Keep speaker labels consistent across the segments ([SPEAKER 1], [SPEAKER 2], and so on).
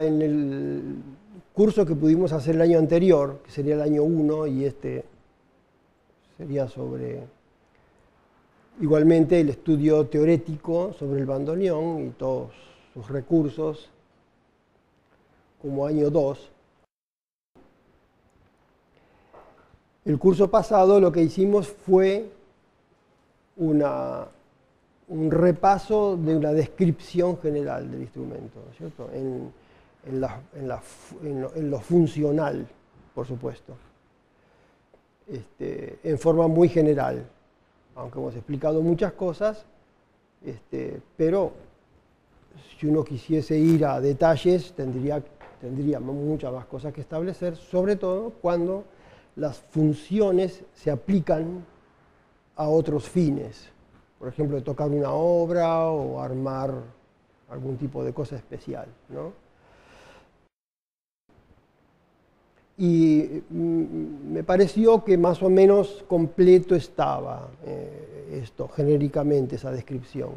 [SPEAKER 1] En el curso que pudimos hacer el año anterior, que sería el año 1, y este sería sobre, igualmente, el estudio teórico sobre el bandoneón y todos sus recursos, como año 2. El curso pasado lo que hicimos fue un repaso de una descripción general del instrumento, ¿no es cierto? En lo funcional, por supuesto, en forma muy general, aunque hemos explicado muchas cosas, pero si uno quisiese ir a detalles tendría muchas más cosas que establecer, sobre todo cuando las funciones se aplican a otros fines, por ejemplo, de tocar una obra o armar algún tipo de cosa especial, ¿no? Y me pareció que más o menos completo estaba esto, genéricamente, esa descripción.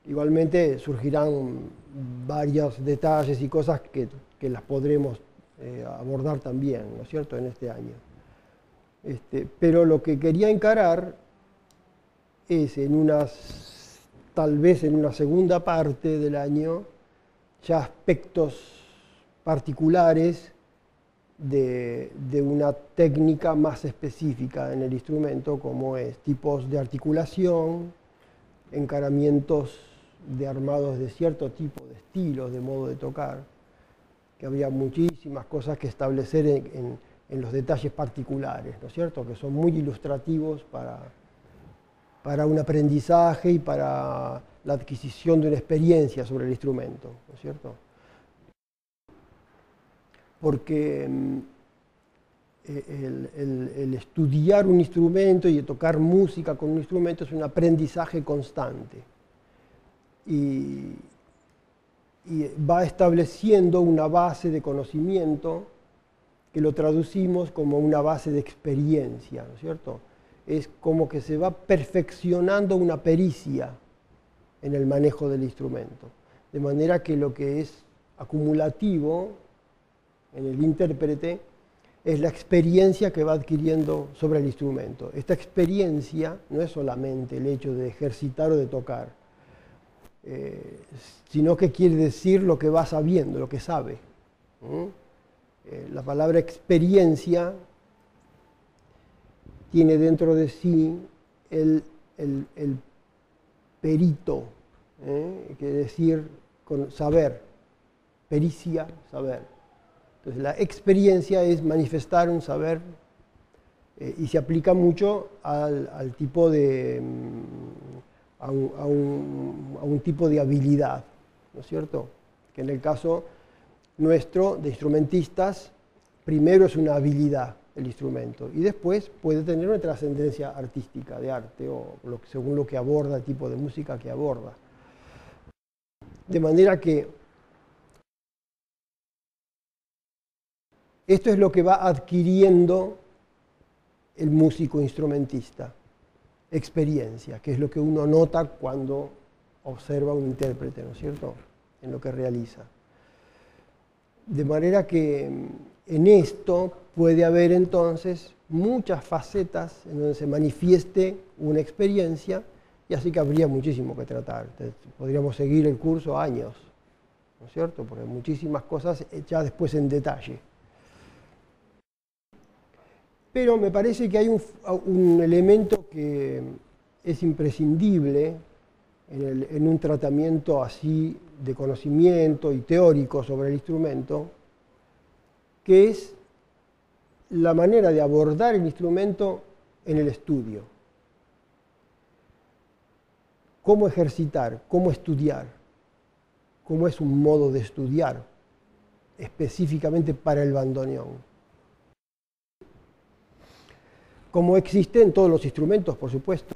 [SPEAKER 1] Igualmente surgirán varios detalles y cosas que las podremos abordar también, ¿no es cierto?, en este año. Pero lo que quería encarar es tal vez en una segunda parte del año, ya aspectos particulares de una técnica más específica en el instrumento, como es tipos de articulación, encaramientos de armados de cierto tipo de estilos, de modo de tocar, que habría muchísimas cosas que establecer en los detalles particulares, ¿no es cierto?, que son muy ilustrativos para un aprendizaje y para la adquisición de una experiencia sobre el instrumento, ¿no es cierto? Porque el estudiar un instrumento y tocar música con un instrumento es un aprendizaje constante y va estableciendo una base de conocimiento que lo traducimos como una base de experiencia, ¿no es cierto? Es como que se va perfeccionando una pericia en el manejo del instrumento, de manera que lo que es acumulativo en el intérprete es la experiencia que va adquiriendo sobre el instrumento. Esta experiencia no es solamente el hecho de ejercitar o de tocar, sino que quiere decir lo que va sabiendo, lo que sabe. La palabra experiencia tiene dentro de sí el perito, quiere decir con saber, pericia, saber. Entonces, la experiencia es manifestar un saber y se aplica mucho al tipo de, a un tipo de habilidad, ¿no es cierto? Que en el caso nuestro, de instrumentistas, primero es una habilidad el instrumento y después puede tener una trascendencia artística, de arte, o según lo que aborda, el tipo de música que aborda. De manera que esto es lo que va adquiriendo el músico instrumentista, experiencia, que es lo que uno nota cuando observa a un intérprete, ¿no es cierto?, en lo que realiza. De manera que en esto puede haber entonces muchas facetas en donde se manifieste una experiencia, y así que habría muchísimo que tratar. Podríamos seguir el curso años, ¿no es cierto?, porque muchísimas cosas ya después en detalle. Pero me parece que hay un elemento que es imprescindible en un tratamiento así de conocimiento y teórico sobre el instrumento, que es la manera de abordar el instrumento en el estudio. Cómo ejercitar, cómo estudiar, cómo es un modo de estudiar específicamente para el bandoneón. Como existe en todos los instrumentos, por supuesto,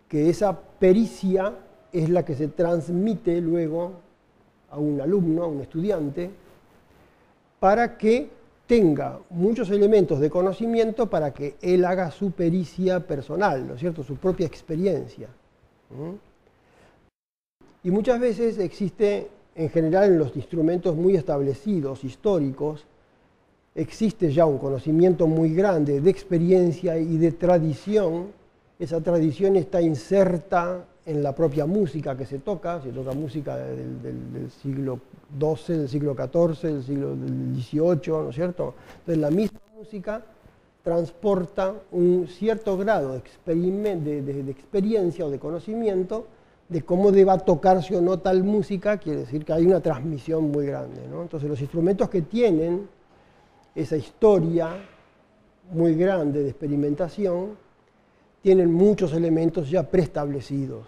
[SPEAKER 1] que esa pericia es la que se transmite luego a un alumno, a un estudiante, para que tenga muchos elementos de conocimiento para que él haga su pericia personal, ¿no es cierto?, su propia experiencia. Y muchas veces existe en general en los instrumentos muy establecidos, históricos, existe ya un conocimiento muy grande de experiencia y de tradición. Esa tradición está inserta en la propia música que se toca música del siglo XII, del siglo XIV, del siglo XVIII, ¿no es cierto? Entonces la misma música transporta un cierto grado de experiencia o de conocimiento de cómo deba tocarse o no tal música, quiere decir que hay una transmisión muy grande, ¿no? Entonces los instrumentos que tienen esa historia muy grande de experimentación tienen muchos elementos ya preestablecidos,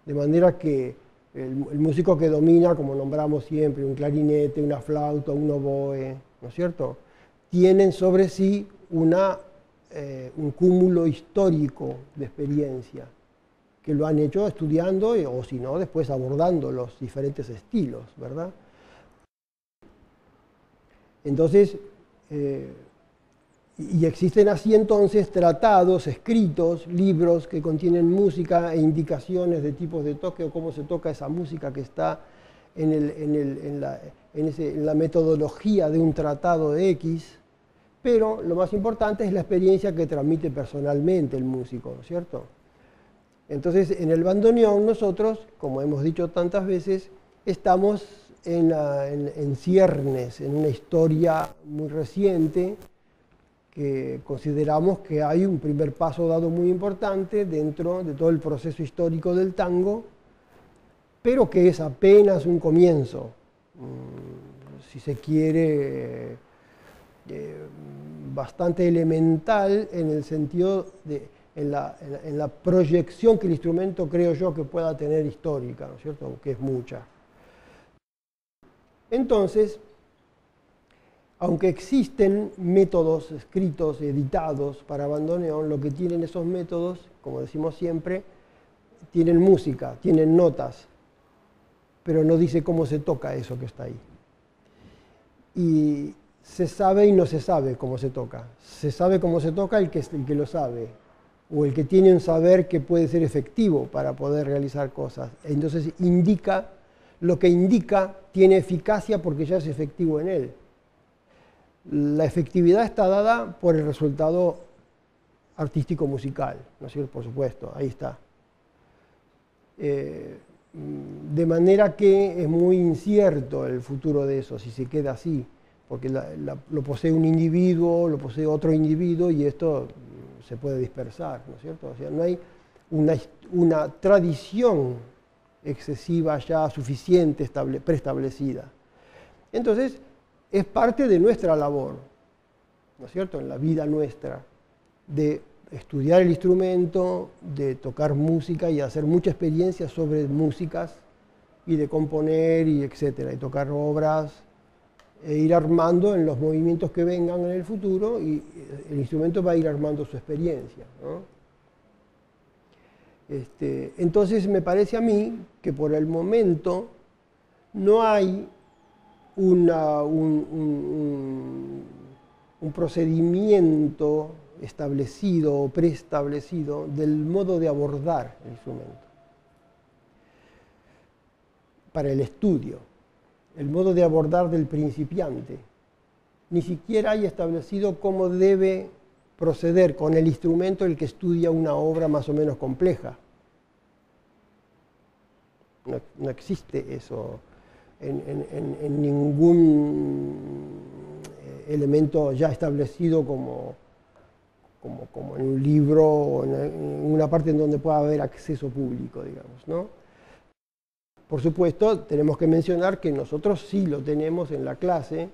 [SPEAKER 1] de manera que el músico que domina, como nombramos siempre, un clarinete, una flauta, un oboe, ¿no es cierto?, tienen sobre sí un cúmulo histórico de experiencia, que lo han hecho estudiando o si no, después abordando los diferentes estilos, ¿verdad? Entonces, y existen así entonces tratados, escritos, libros que contienen música e indicaciones de tipos de toque o cómo se toca esa música que está en la metodología de un tratado de X, pero lo más importante es la experiencia que transmite personalmente el músico, ¿no es cierto? Entonces, en el bandoneón nosotros, como hemos dicho tantas veces, estamos en ciernes, en una historia muy reciente, que consideramos que hay un primer paso dado muy importante dentro de todo el proceso histórico del tango, pero que es apenas un comienzo, si se quiere, bastante elemental en el sentido de en la proyección que el instrumento, creo yo, que pueda tener histórica, ¿no es cierto?, aunque es mucha. Entonces, aunque existen métodos escritos, editados para bandoneón, lo que tienen esos métodos, como decimos siempre, tienen música, tienen notas, pero no dice cómo se toca eso que está ahí. Y se sabe y no se sabe cómo se toca. Se sabe cómo se toca el que lo sabe, o el que tiene un saber que puede ser efectivo para poder realizar cosas. Entonces indica, lo que indica tiene eficacia porque ya es efectivo en él. La efectividad está dada por el resultado artístico musical, ¿no es cierto? Por supuesto, ahí está. De manera que es muy incierto el futuro de eso, si se queda así, porque lo posee un individuo, lo posee otro individuo y esto se puede dispersar, ¿no es cierto? O sea, no hay una tradición excesiva ya suficiente, preestablecida. Entonces, es parte de nuestra labor, ¿no es cierto?, en la vida nuestra, de estudiar el instrumento, de tocar música y hacer mucha experiencia sobre músicas y de componer y etcétera, y tocar obras e ir armando en los movimientos que vengan en el futuro y el instrumento va a ir armando su experiencia, ¿no? Entonces me parece a mí que por el momento no hay un procedimiento establecido o preestablecido del modo de abordar el instrumento para el estudio, el modo de abordar del principiante. Ni siquiera hay establecido cómo debe proceder con el instrumento el que estudia una obra más o menos compleja. No existe eso en ningún elemento ya establecido como en un libro o en una parte en donde pueda haber acceso público, digamos, ¿no? Por supuesto, tenemos que mencionar que nosotros sí lo tenemos en la clase,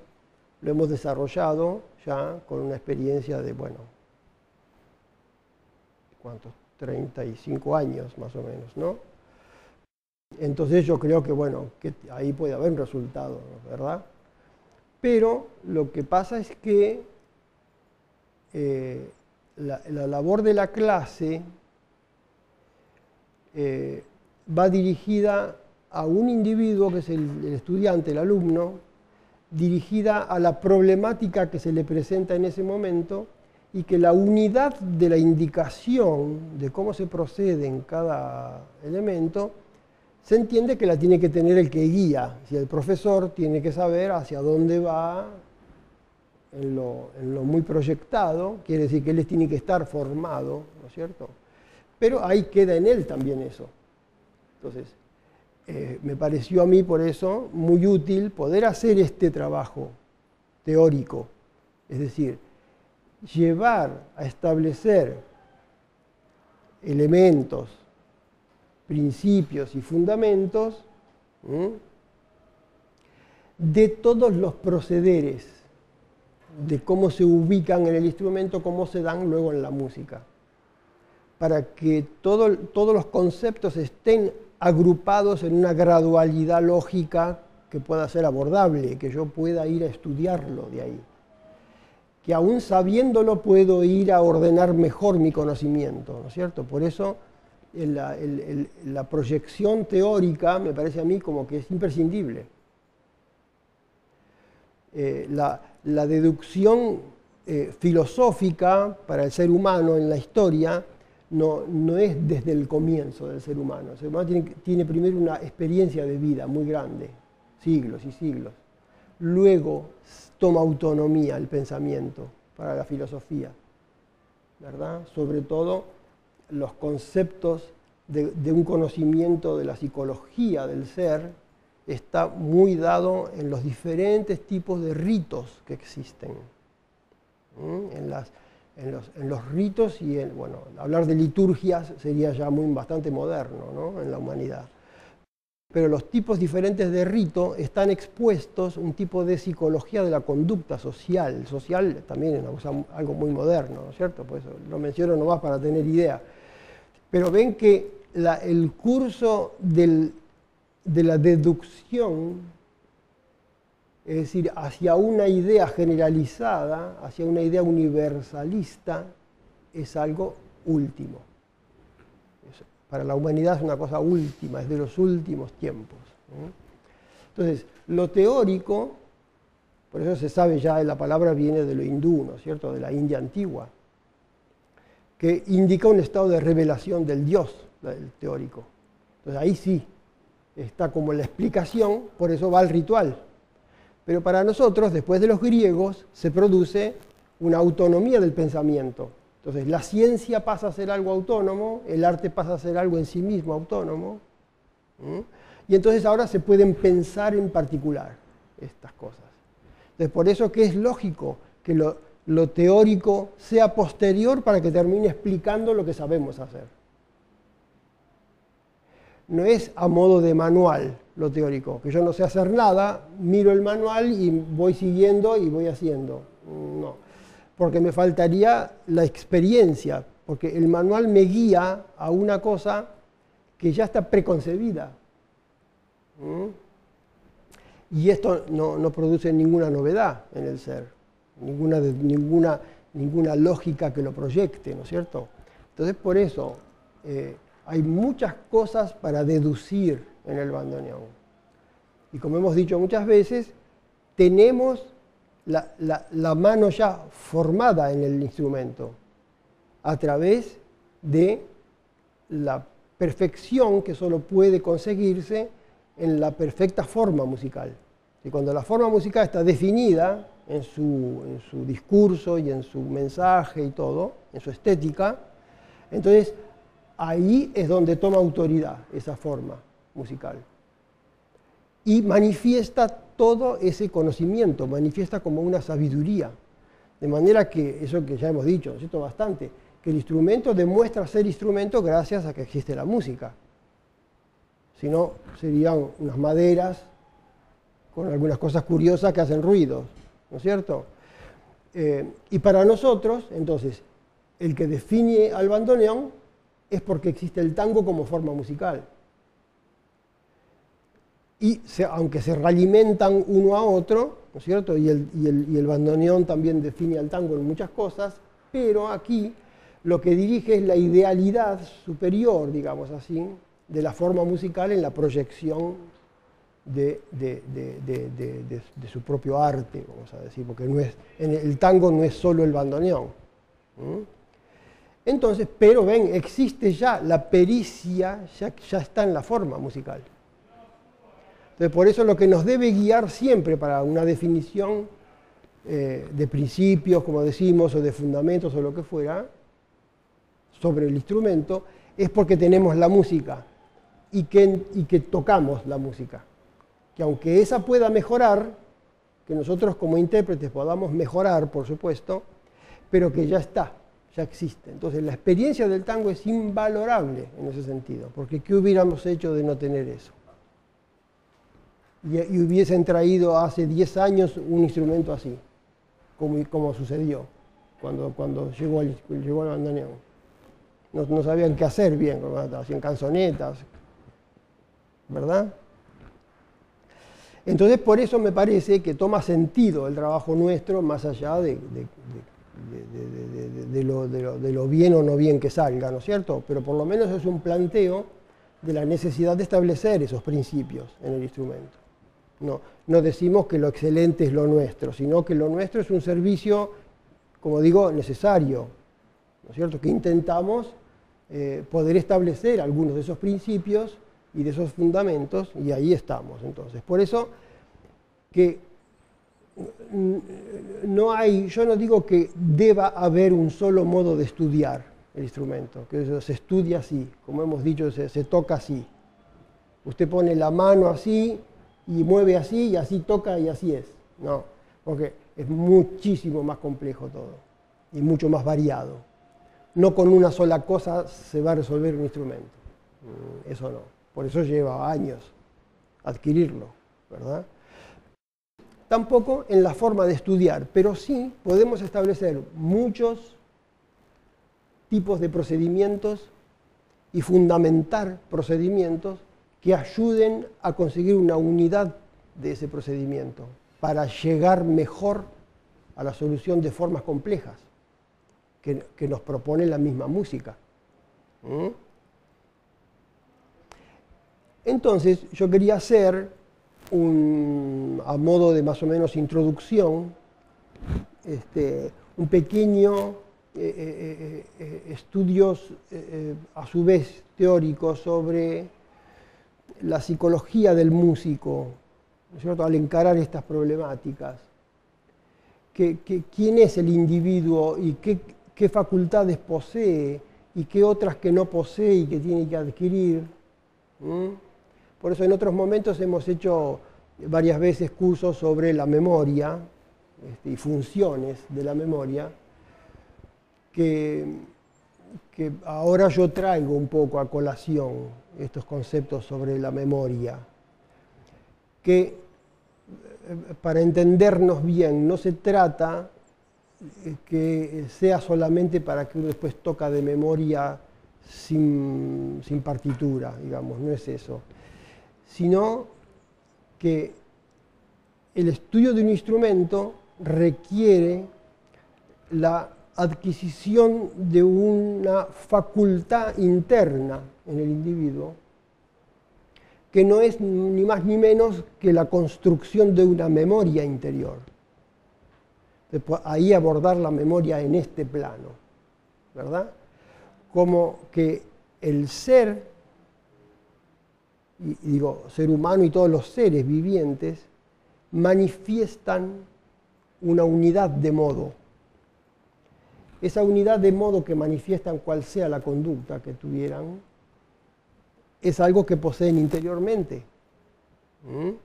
[SPEAKER 1] lo hemos desarrollado ya con una experiencia de, bueno, ¿cuántos? 35 años más o menos, ¿no? Entonces yo creo que, bueno, que ahí puede haber un resultado, ¿verdad? Pero lo que pasa es que la labor de la clase va dirigida a un individuo que es el estudiante, el alumno, dirigida a la problemática que se le presenta en ese momento y que la unidad de la indicación de cómo se procede en cada elemento se entiende que la tiene que tener el que guía. Si el profesor tiene que saber hacia dónde va en lo muy proyectado, quiere decir que él tiene que estar formado, ¿no es cierto? Pero ahí queda en él también eso. Entonces, me pareció a mí por eso muy útil poder hacer este trabajo teórico, es decir, llevar a establecer elementos, principios y fundamentos de todos los procederes, de cómo se ubican en el instrumento, cómo se dan luego en la música, para que todos los conceptos estén agrupados en una gradualidad lógica que pueda ser abordable, que yo pueda ir a estudiarlo de ahí, que aún sabiéndolo puedo ir a ordenar mejor mi conocimiento, ¿no es cierto? Por eso la proyección teórica me parece a mí como que es imprescindible. La deducción filosófica para el ser humano en la historia no es desde el comienzo del ser humano. El ser humano tiene primero una experiencia de vida muy grande, siglos y siglos. Luego toma autonomía el pensamiento para la filosofía, ¿verdad? Sobre todo los conceptos de un conocimiento de la psicología del ser está muy dado en los diferentes tipos de ritos que existen. En los ritos y bueno, hablar de liturgias sería ya bastante moderno, ¿no? En la humanidad. Pero los tipos diferentes de rito están expuestos a un tipo de psicología de la conducta social. Social también es algo muy moderno, ¿no es cierto? Por eso lo menciono nomás para tener idea. Pero ven que el curso de la deducción, es decir, hacia una idea generalizada, hacia una idea universalista, es algo último. Para la humanidad es una cosa última, es de los últimos tiempos. Entonces, lo teórico, por eso se sabe ya, la palabra viene de lo hindú, ¿no es cierto?, de la India antigua, que indica un estado de revelación del Dios, el teórico. Entonces ahí sí, está como la explicación, por eso va al ritual. Pero para nosotros, después de los griegos, se produce una autonomía del pensamiento. Entonces la ciencia pasa a ser algo autónomo, el arte pasa a ser algo en sí mismo autónomo, y entonces ahora se pueden pensar en particular estas cosas. Entonces por eso que es lógico que lo teórico sea posterior para que termine explicando lo que sabemos hacer. No es a modo de manual lo teórico, que yo no sé hacer nada, miro el manual y voy siguiendo y voy haciendo. No, porque me faltaría la experiencia, porque el manual me guía a una cosa que ya está preconcebida. Y esto no produce ninguna novedad en el ser, ninguna lógica que lo proyecte, ¿no es cierto? Entonces, por eso hay muchas cosas para deducir en el bandoneón. Y como hemos dicho muchas veces, tenemos la mano ya formada en el instrumento a través de la perfección que solo puede conseguirse en la perfecta forma musical. Y cuando la forma musical está definida en su discurso y en su mensaje y todo, en su estética, entonces ahí es donde toma autoridad esa forma musical. Y manifiesta todo ese conocimiento, manifiesta como una sabiduría. De manera que, eso que ya hemos dicho, ¿no es cierto?, bastante, que el instrumento demuestra ser instrumento gracias a que existe la música. Si no, serían unas maderas con algunas cosas curiosas que hacen ruidos, ¿no es cierto? Y para nosotros, entonces, el que define al bandoneón es porque existe el tango como forma musical. Y aunque se realimentan uno a otro, ¿no es cierto? Y el bandoneón también define al tango en muchas cosas, pero aquí lo que dirige es la idealidad superior, digamos así, de la forma musical en la proyección de su propio arte, vamos a decir, porque el tango no es solo el bandoneón. Entonces, pero ven, existe ya, la pericia ya está en la forma musical. Entonces, por eso lo que nos debe guiar siempre para una definición de principios, como decimos, o de fundamentos, o lo que fuera, sobre el instrumento, es porque tenemos la música y que tocamos la música. Que aunque esa pueda mejorar, que nosotros como intérpretes podamos mejorar, por supuesto, pero que ya está, ya existe. Entonces la experiencia del tango es invalorable en ese sentido, porque ¿qué hubiéramos hecho de no tener eso? Y hubiesen traído hace 10 años un instrumento así, como sucedió cuando llegó el bandoneón. No sabían qué hacer bien, hacían canzonetas, ¿verdad? Entonces, por eso me parece que toma sentido el trabajo nuestro, más allá de lo bien o no bien que salga, ¿no es cierto? Pero por lo menos es un planteo de la necesidad de establecer esos principios en el instrumento. No decimos que lo excelente es lo nuestro, sino que lo nuestro es un servicio, como digo, necesario, ¿no es cierto? Que intentamos poder establecer algunos de esos principios y de esos fundamentos, y ahí estamos. Entonces, por eso que yo no digo que deba haber un solo modo de estudiar el instrumento, que se estudia así, como hemos dicho, se toca así. Usted pone la mano así y mueve así y así toca y así es. No, porque es muchísimo más complejo todo y mucho más variado. No con una sola cosa se va a resolver un instrumento. Eso no. Por eso lleva años adquirirlo, ¿verdad? Tampoco en la forma de estudiar, pero sí podemos establecer muchos tipos de procedimientos y fundamentar procedimientos que ayuden a conseguir una unidad de ese procedimiento para llegar mejor a la solución de formas complejas que nos propone la misma música. Entonces, yo quería hacer, a modo de más o menos introducción, un pequeño estudios, a su vez teóricos, sobre la psicología del músico, ¿no es cierto?, al encarar estas problemáticas. ¿Quién es el individuo y qué facultades posee y qué otras que no posee y que tiene que adquirir? Por eso en otros momentos hemos hecho varias veces cursos sobre la memoria y funciones de la memoria, que ahora yo traigo un poco a colación estos conceptos sobre la memoria, que para entendernos bien no se trata que sea solamente para que uno después toca de memoria sin partitura, digamos, no es eso, sino que el estudio de un instrumento requiere la adquisición de una facultad interna en el individuo, que no es ni más ni menos que la construcción de una memoria interior. Ahí abordar la memoria en este plano, ¿verdad? Como que el ser, y digo, ser humano y todos los seres vivientes, manifiestan una unidad de modo. Esa unidad de modo que manifiestan cual sea la conducta que tuvieran, es algo que poseen interiormente.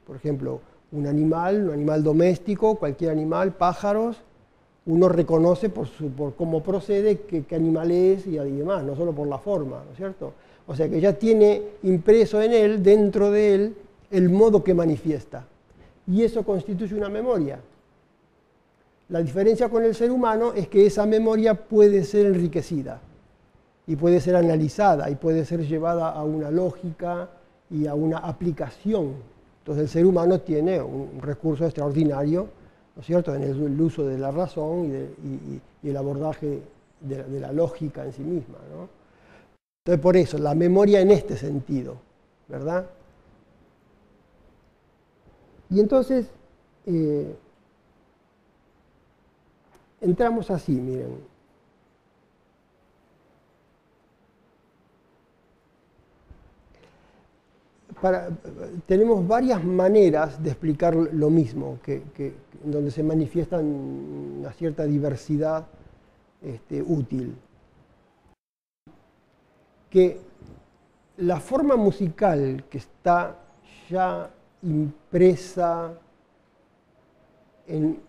[SPEAKER 1] Por ejemplo, un animal doméstico, cualquier animal, pájaros, uno reconoce por cómo procede qué animal es y demás, no solo por la forma, ¿no es cierto? O sea que ya tiene impreso en él, dentro de él, el modo que manifiesta. Y eso constituye una memoria. La diferencia con el ser humano es que esa memoria puede ser enriquecida y puede ser analizada y puede ser llevada a una lógica y a una aplicación. Entonces el ser humano tiene un recurso extraordinario, ¿no es cierto?, en el uso de la razón y el abordaje de la lógica en sí misma, ¿no? Entonces por eso, la memoria en este sentido, ¿verdad? Y entonces entramos así, miren. tenemos varias maneras de explicar lo mismo, donde se manifiesta una cierta diversidad útil. Que la forma musical que está ya impresa en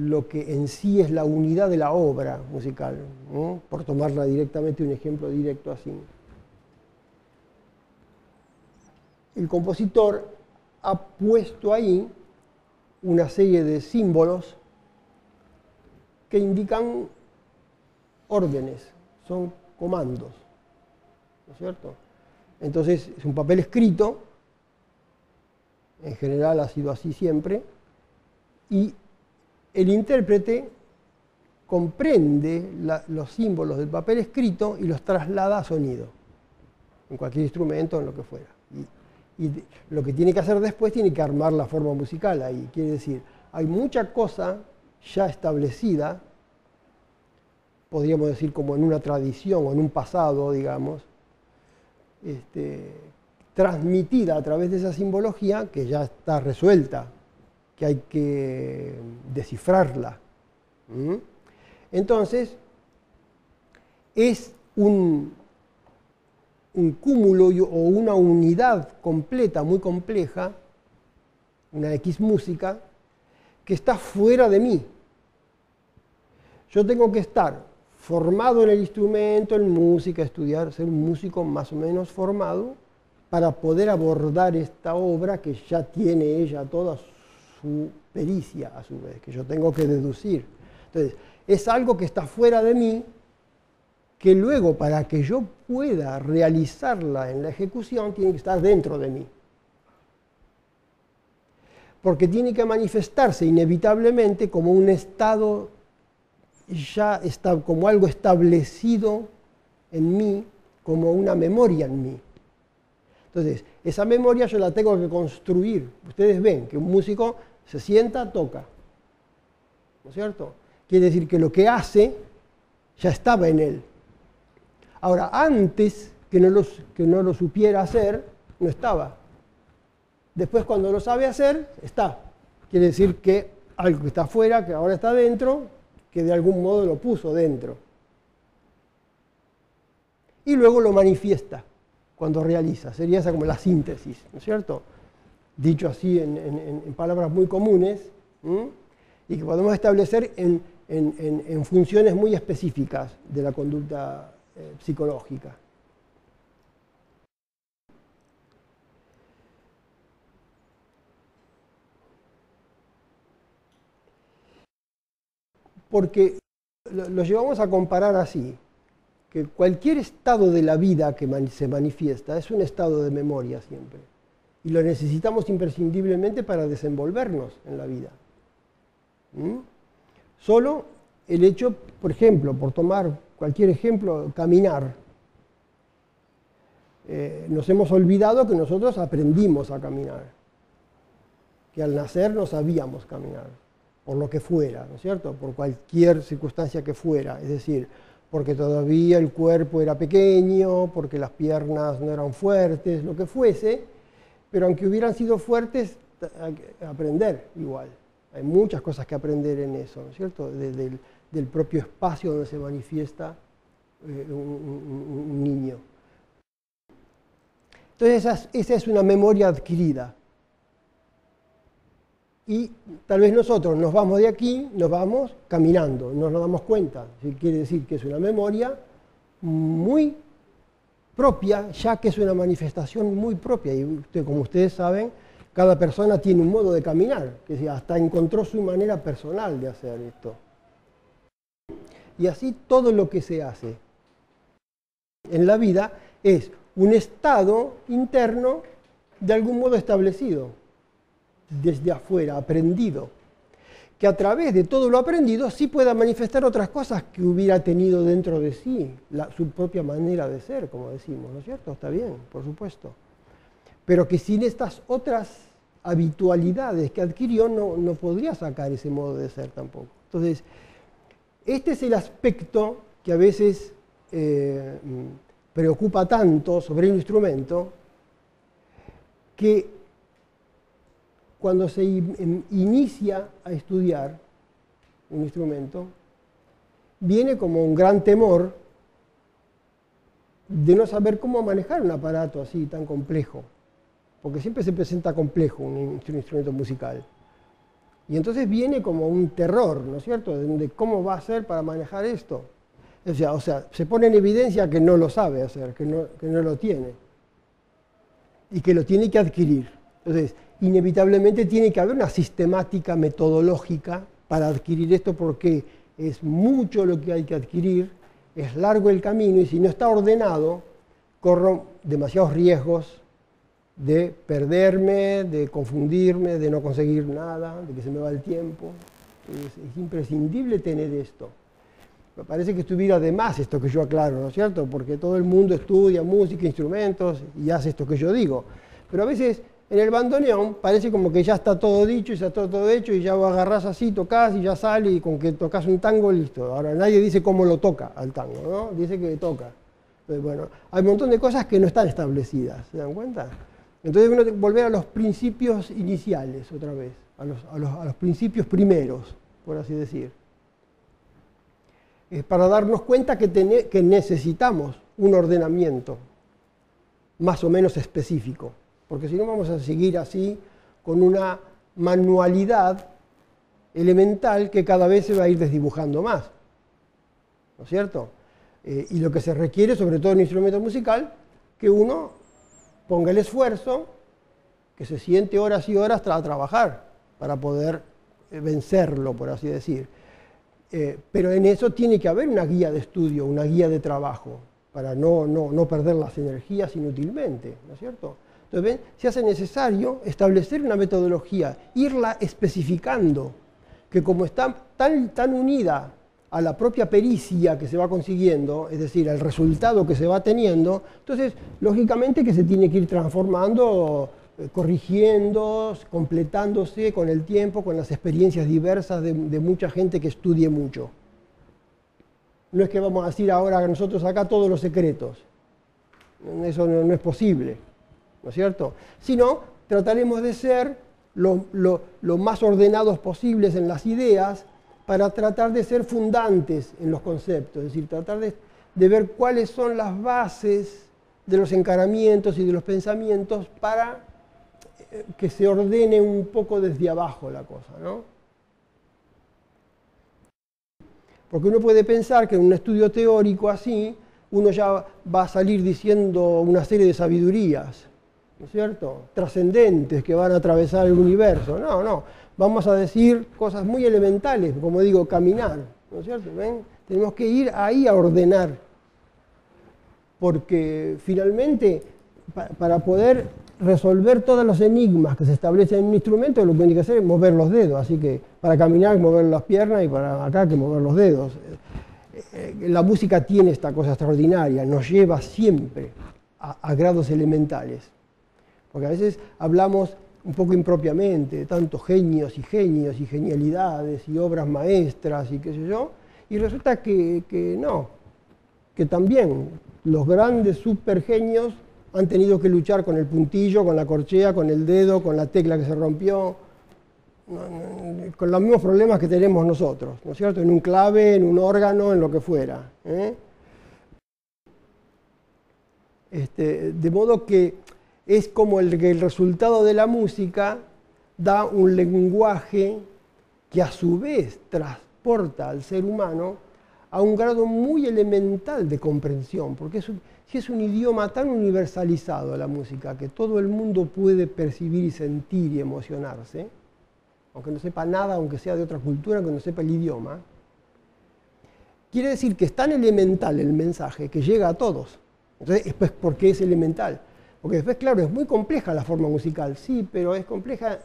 [SPEAKER 1] lo que en sí es la unidad de la obra musical, ¿no? Por tomarla directamente, un ejemplo directo así. El compositor ha puesto ahí una serie de símbolos que indican órdenes, son comandos, ¿no es cierto? Entonces es un papel escrito, en general ha sido así siempre, y el intérprete comprende los símbolos del papel escrito y los traslada a sonido, en cualquier instrumento, en lo que fuera. Y lo que tiene que hacer después, tiene que armar la forma musical ahí. Quiere decir, hay mucha cosa ya establecida, podríamos decir como en una tradición o en un pasado, digamos, transmitida a través de esa simbología que ya está resuelta, que hay que descifrarla. Entonces, es un cúmulo o una unidad completa, muy compleja, una X música, que está fuera de mí. Yo tengo que estar formado en el instrumento, en música, estudiar, ser un músico más o menos formado, para poder abordar esta obra que ya tiene ella toda su pericia, a su vez, que yo tengo que deducir. Entonces, es algo que está fuera de mí, que luego, para que yo pueda realizarla en la ejecución, tiene que estar dentro de mí. Porque tiene que manifestarse inevitablemente como un estado, como algo establecido en mí, como una memoria en mí. Entonces, esa memoria yo la tengo que construir. Ustedes ven que un músico se sienta, toca, ¿no es cierto? Quiere decir que lo que hace ya estaba en él. Ahora, antes que no lo supiera hacer, no estaba. Después, cuando lo sabe hacer, está. Quiere decir que algo que está afuera, que ahora está dentro, que de algún modo lo puso dentro. Y luego lo manifiesta cuando realiza. Sería esa como la síntesis, ¿no es cierto? Dicho así en palabras muy comunes, y que podemos establecer en funciones muy específicas de la conducta psicológica. Porque lo llevamos a comparar así, que cualquier estado de la vida que se manifiesta es un estado de memoria siempre, y lo necesitamos imprescindiblemente para desenvolvernos en la vida. Solo el hecho, por ejemplo, por tomar cualquier ejemplo, caminar. Nos hemos olvidado que nosotros aprendimos a caminar, que al nacer no sabíamos caminar, por lo que fuera, ¿no es cierto? Por cualquier circunstancia que fuera, es decir, porque todavía el cuerpo era pequeño, porque las piernas no eran fuertes, lo que fuese, pero aunque hubieran sido fuertes, hay que aprender igual. Hay muchas cosas que aprender en eso, ¿no es cierto? Del propio espacio donde se manifiesta un niño. Entonces esa es una memoria adquirida. Y tal vez nosotros nos vamos de aquí, nos vamos caminando, no nos damos cuenta. Quiere decir que es una memoria muy propia, ya que es una manifestación muy propia. Y como ustedes saben, cada persona tiene un modo de caminar, que hasta encontró su manera personal de hacer esto. Y así todo lo que se hace en la vida es un estado interno de algún modo establecido, desde afuera, aprendido, que a través de todo lo aprendido sí pueda manifestar otras cosas que hubiera tenido dentro de sí, su propia manera de ser, como decimos, ¿no es cierto? Está bien, por supuesto. Pero que sin estas otras habitualidades que adquirió no podría sacar ese modo de ser tampoco. Entonces, este es el aspecto que a veces preocupa tanto sobre el instrumento, que cuando se inicia a estudiar un instrumento, viene como un gran temor de no saber cómo manejar un aparato así tan complejo, porque siempre se presenta complejo un instrumento musical. Y entonces viene como un terror, ¿no es cierto?, de cómo va a hacer para manejar esto. O sea, se pone en evidencia que no lo sabe hacer, que no lo tiene, y que lo tiene que adquirir. Entonces, inevitablemente tiene que haber una sistemática metodológica para adquirir esto, porque es mucho lo que hay que adquirir, es largo el camino, y si no está ordenado, corro demasiados riesgos de perderme, de confundirme, de no conseguir nada, de que se me va el tiempo. Es imprescindible tener esto. Me parece que estuviera de más esto que yo aclaro, ¿no es cierto? Porque todo el mundo estudia música, instrumentos y hace esto que yo digo. Pero a veces en el bandoneón parece como que ya está todo dicho y ya está todo hecho y ya agarrás así, tocas y ya sale, y con que tocas un tango, listo. Ahora nadie dice cómo lo toca al tango, ¿no? Dice que toca. Entonces, bueno, hay un montón de cosas que no están establecidas, ¿se dan cuenta? Entonces uno tiene que volver a los principios iniciales otra vez, a los principios primeros, por así decir. Para darnos cuenta que necesitamos un ordenamiento más o menos específico, porque si no vamos a seguir así con una manualidad elemental que cada vez se va a ir desdibujando más, ¿no es cierto? Y lo que se requiere, sobre todo en un instrumento musical, que uno ponga el esfuerzo, que se siente horas y horas a trabajar para poder vencerlo, por así decir. Pero en eso tiene que haber una guía de estudio, una guía de trabajo, para no perder las energías inútilmente, ¿no es cierto? Entonces, ¿ven? Se hace necesario establecer una metodología, irla especificando, que como está tan unida a la propia pericia que se va consiguiendo, es decir, al resultado que se va teniendo, entonces, lógicamente que se tiene que ir transformando, corrigiendo, completándose con el tiempo, con las experiencias diversas de mucha gente que estudie mucho. No es que vamos a decir ahora nosotros acá todos los secretos, eso no es posible, ¿no es cierto? Sino trataremos de ser lo más ordenados posibles en las ideas, para tratar de ser fundantes en los conceptos, es decir, tratar de ver cuáles son las bases de los encaramientos y de los pensamientos para que se ordene un poco desde abajo la cosa, ¿no? Porque uno puede pensar que en un estudio teórico así, uno ya va a salir diciendo una serie de sabidurías, ¿no es cierto?, trascendentes que van a atravesar el universo. No, vamos a decir cosas muy elementales, como digo, caminar, ¿no es cierto? ¿Ven? Tenemos que ir ahí a ordenar, porque finalmente, para poder resolver todos los enigmas que se establecen en un instrumento, lo que tiene que hacer es mover los dedos. Así que para caminar hay que mover las piernas y para acá hay que mover los dedos. La música tiene esta cosa extraordinaria, nos lleva siempre a grados elementales. Porque a veces hablamos un poco impropiamente de tantos genios y genialidades y obras maestras y qué sé yo, y resulta que no, que también los grandes supergenios han tenido que luchar con el puntillo, con la corchea, con el dedo, con la tecla que se rompió, con los mismos problemas que tenemos nosotros, ¿no es cierto?, en un clave, en un órgano, en lo que fuera. De modo que es como el resultado de la música da un lenguaje que a su vez transporta al ser humano a un grado muy elemental de comprensión, porque si es un idioma tan universalizado la música, que todo el mundo puede percibir y sentir y emocionarse, aunque no sepa nada, aunque sea de otra cultura, aunque no sepa el idioma, quiere decir que es tan elemental el mensaje que llega a todos. Entonces, pues, ¿por qué es elemental? Porque después, claro, es muy compleja la forma musical, sí, pero es compleja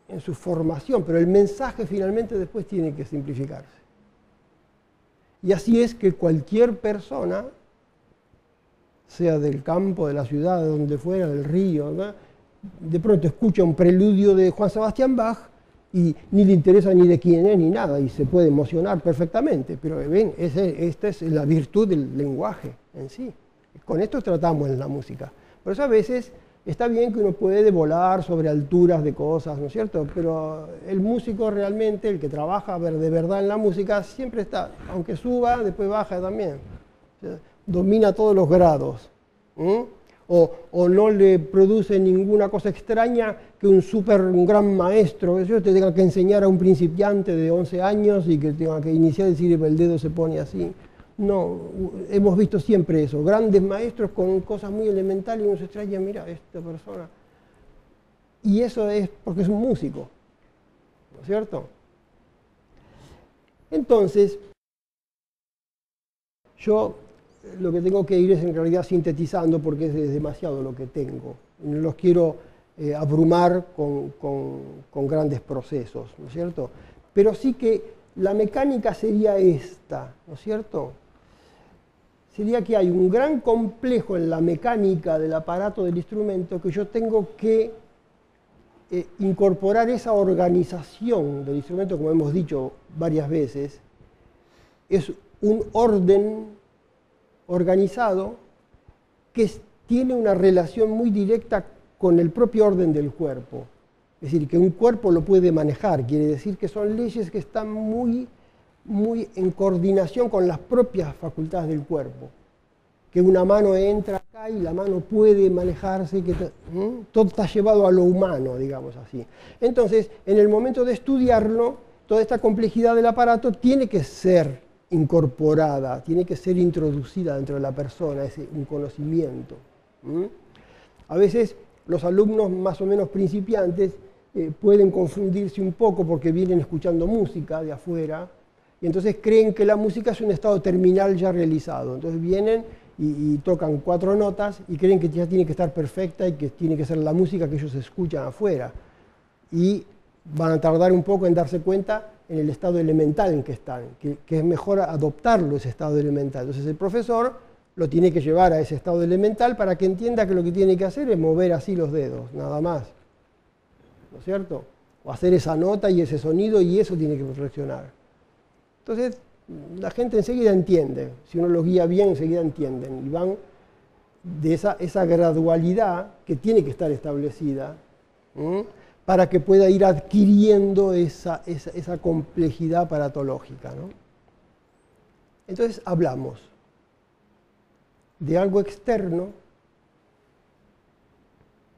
[SPEAKER 1] en su formación, pero el mensaje finalmente después tiene que simplificarse. Y así es que cualquier persona, sea del campo, de la ciudad, de donde fuera, del río, ¿no?, de pronto escucha un preludio de Juan Sebastián Bach y ni le interesa ni de quién es ni nada, y se puede emocionar perfectamente, pero ven, esta es la virtud del lenguaje en sí. Con esto tratamos en la música. Por eso a veces Está bien que uno puede volar sobre alturas de cosas, ¿no es cierto? Pero el músico realmente, el que trabaja de verdad en la música, siempre está, aunque suba, después baja también. O sea, domina todos los grados. O no le produce ninguna cosa extraña que un gran maestro, que te tenga que enseñar a un principiante de 11 años y que tenga que iniciar a decir el dedo se pone así. No, hemos visto siempre eso, grandes maestros con cosas muy elementales y uno se extraña, mira, esta persona. Y eso es porque es un músico, ¿no es cierto? Entonces, yo lo que tengo que ir es en realidad sintetizando porque es demasiado lo que tengo. No los quiero abrumar con grandes procesos, ¿no es cierto? Pero sí que la mecánica sería esta, ¿no es cierto? Sería que hay un gran complejo en la mecánica del aparato del instrumento que yo tengo que incorporar esa organización del instrumento, como hemos dicho varias veces, es un orden organizado que tiene una relación muy directa con el propio orden del cuerpo. Es decir, que un cuerpo lo puede manejar, quiere decir que son leyes que están muy en coordinación con las propias facultades del cuerpo. Que una mano entra acá y la mano puede manejarse, todo está llevado a lo humano, digamos así. Entonces, en el momento de estudiarlo, toda esta complejidad del aparato tiene que ser incorporada, tiene que ser introducida dentro de la persona, es un conocimiento. A veces los alumnos más o menos principiantes pueden confundirse un poco porque vienen escuchando música de afuera y entonces creen que la música es un estado terminal ya realizado. Entonces vienen y tocan 4 notas y creen que ya tiene que estar perfecta y que tiene que ser la música que ellos escuchan afuera. Y van a tardar un poco en darse cuenta en el estado elemental en que están, que es mejor adoptarlo, ese estado elemental. Entonces el profesor lo tiene que llevar a ese estado elemental para que entienda que lo que tiene que hacer es mover así los dedos, nada más. ¿No es cierto? O hacer esa nota y ese sonido y eso tiene que reflexionar. Entonces la gente enseguida entiende, si uno los guía bien enseguida entienden y van de esa gradualidad que tiene que estar establecida, para que pueda ir adquiriendo esa complejidad paratológica, ¿no? Entonces hablamos de algo externo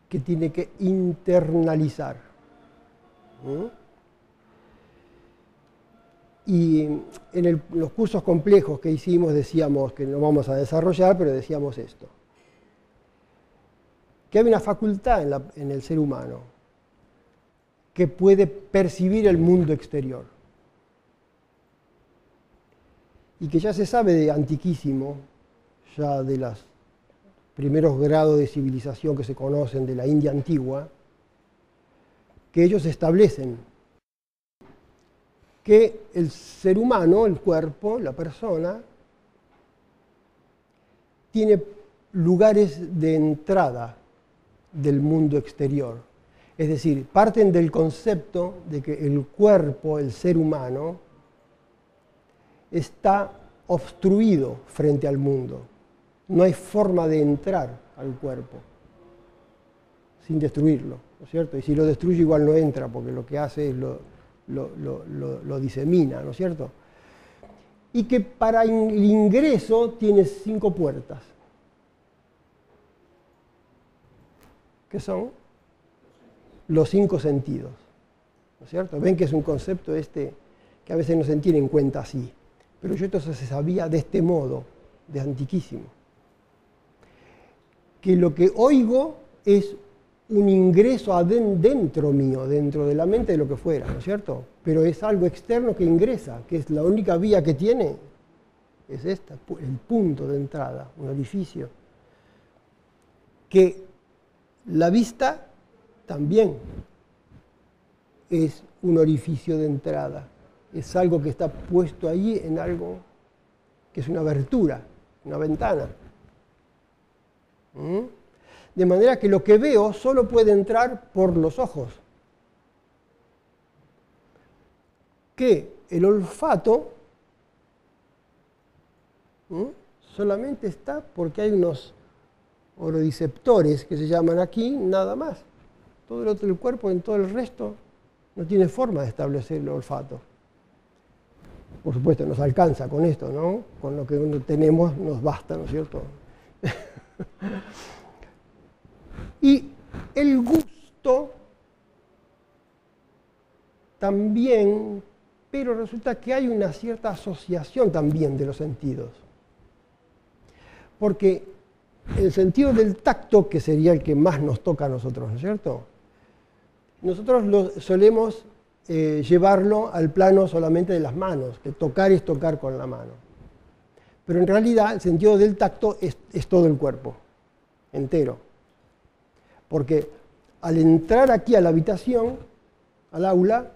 [SPEAKER 1] que tiene que internalizar. Y en los cursos complejos que hicimos decíamos, que no vamos a desarrollar, pero decíamos esto, que hay una facultad en el ser humano que puede percibir el mundo exterior. Y que ya se sabe de antiquísimo, ya de los primeros grados de civilización que se conocen de la India antigua, que ellos establecen que el ser humano, el cuerpo, la persona, tiene lugares de entrada del mundo exterior. Es decir, parten del concepto de que el cuerpo, el ser humano, está obstruido frente al mundo. No hay forma de entrar al cuerpo sin destruirlo, ¿no es cierto? Y si lo destruye igual no entra, porque lo que hace es lo disemina, ¿no es cierto? Y que para el ingreso tiene 5 puertas. ¿Qué son? Los 5 sentidos, ¿no es cierto? Ven que es un concepto que a veces no se tiene en cuenta así, pero yo entonces se sabía de este modo, de antiquísimo, que lo que oigo es un ingreso dentro mío, dentro de la mente de lo que fuera, ¿no es cierto? Pero es algo externo que ingresa, que es la única vía que tiene, es esta, el punto de entrada, un orificio, que la vista también es un orificio de entrada, es algo que está puesto allí en algo que es una abertura, una ventana. De manera que lo que veo solo puede entrar por los ojos. Que el olfato solamente está porque hay unos ororeceptores que se llaman aquí, nada más. Todo el otro del cuerpo, en todo el resto, no tiene forma de establecer el olfato. Por supuesto, nos alcanza con esto, ¿no? Con lo que tenemos nos basta, ¿no es cierto? Y el gusto también, pero resulta que hay una cierta asociación también de los sentidos. Porque el sentido del tacto, que sería el que más nos toca a nosotros, ¿no es cierto? Nosotros solemos llevarlo al plano solamente de las manos, que tocar es tocar con la mano. Pero en realidad el sentido del tacto es todo el cuerpo, entero. Porque al entrar aquí a la habitación, al aula,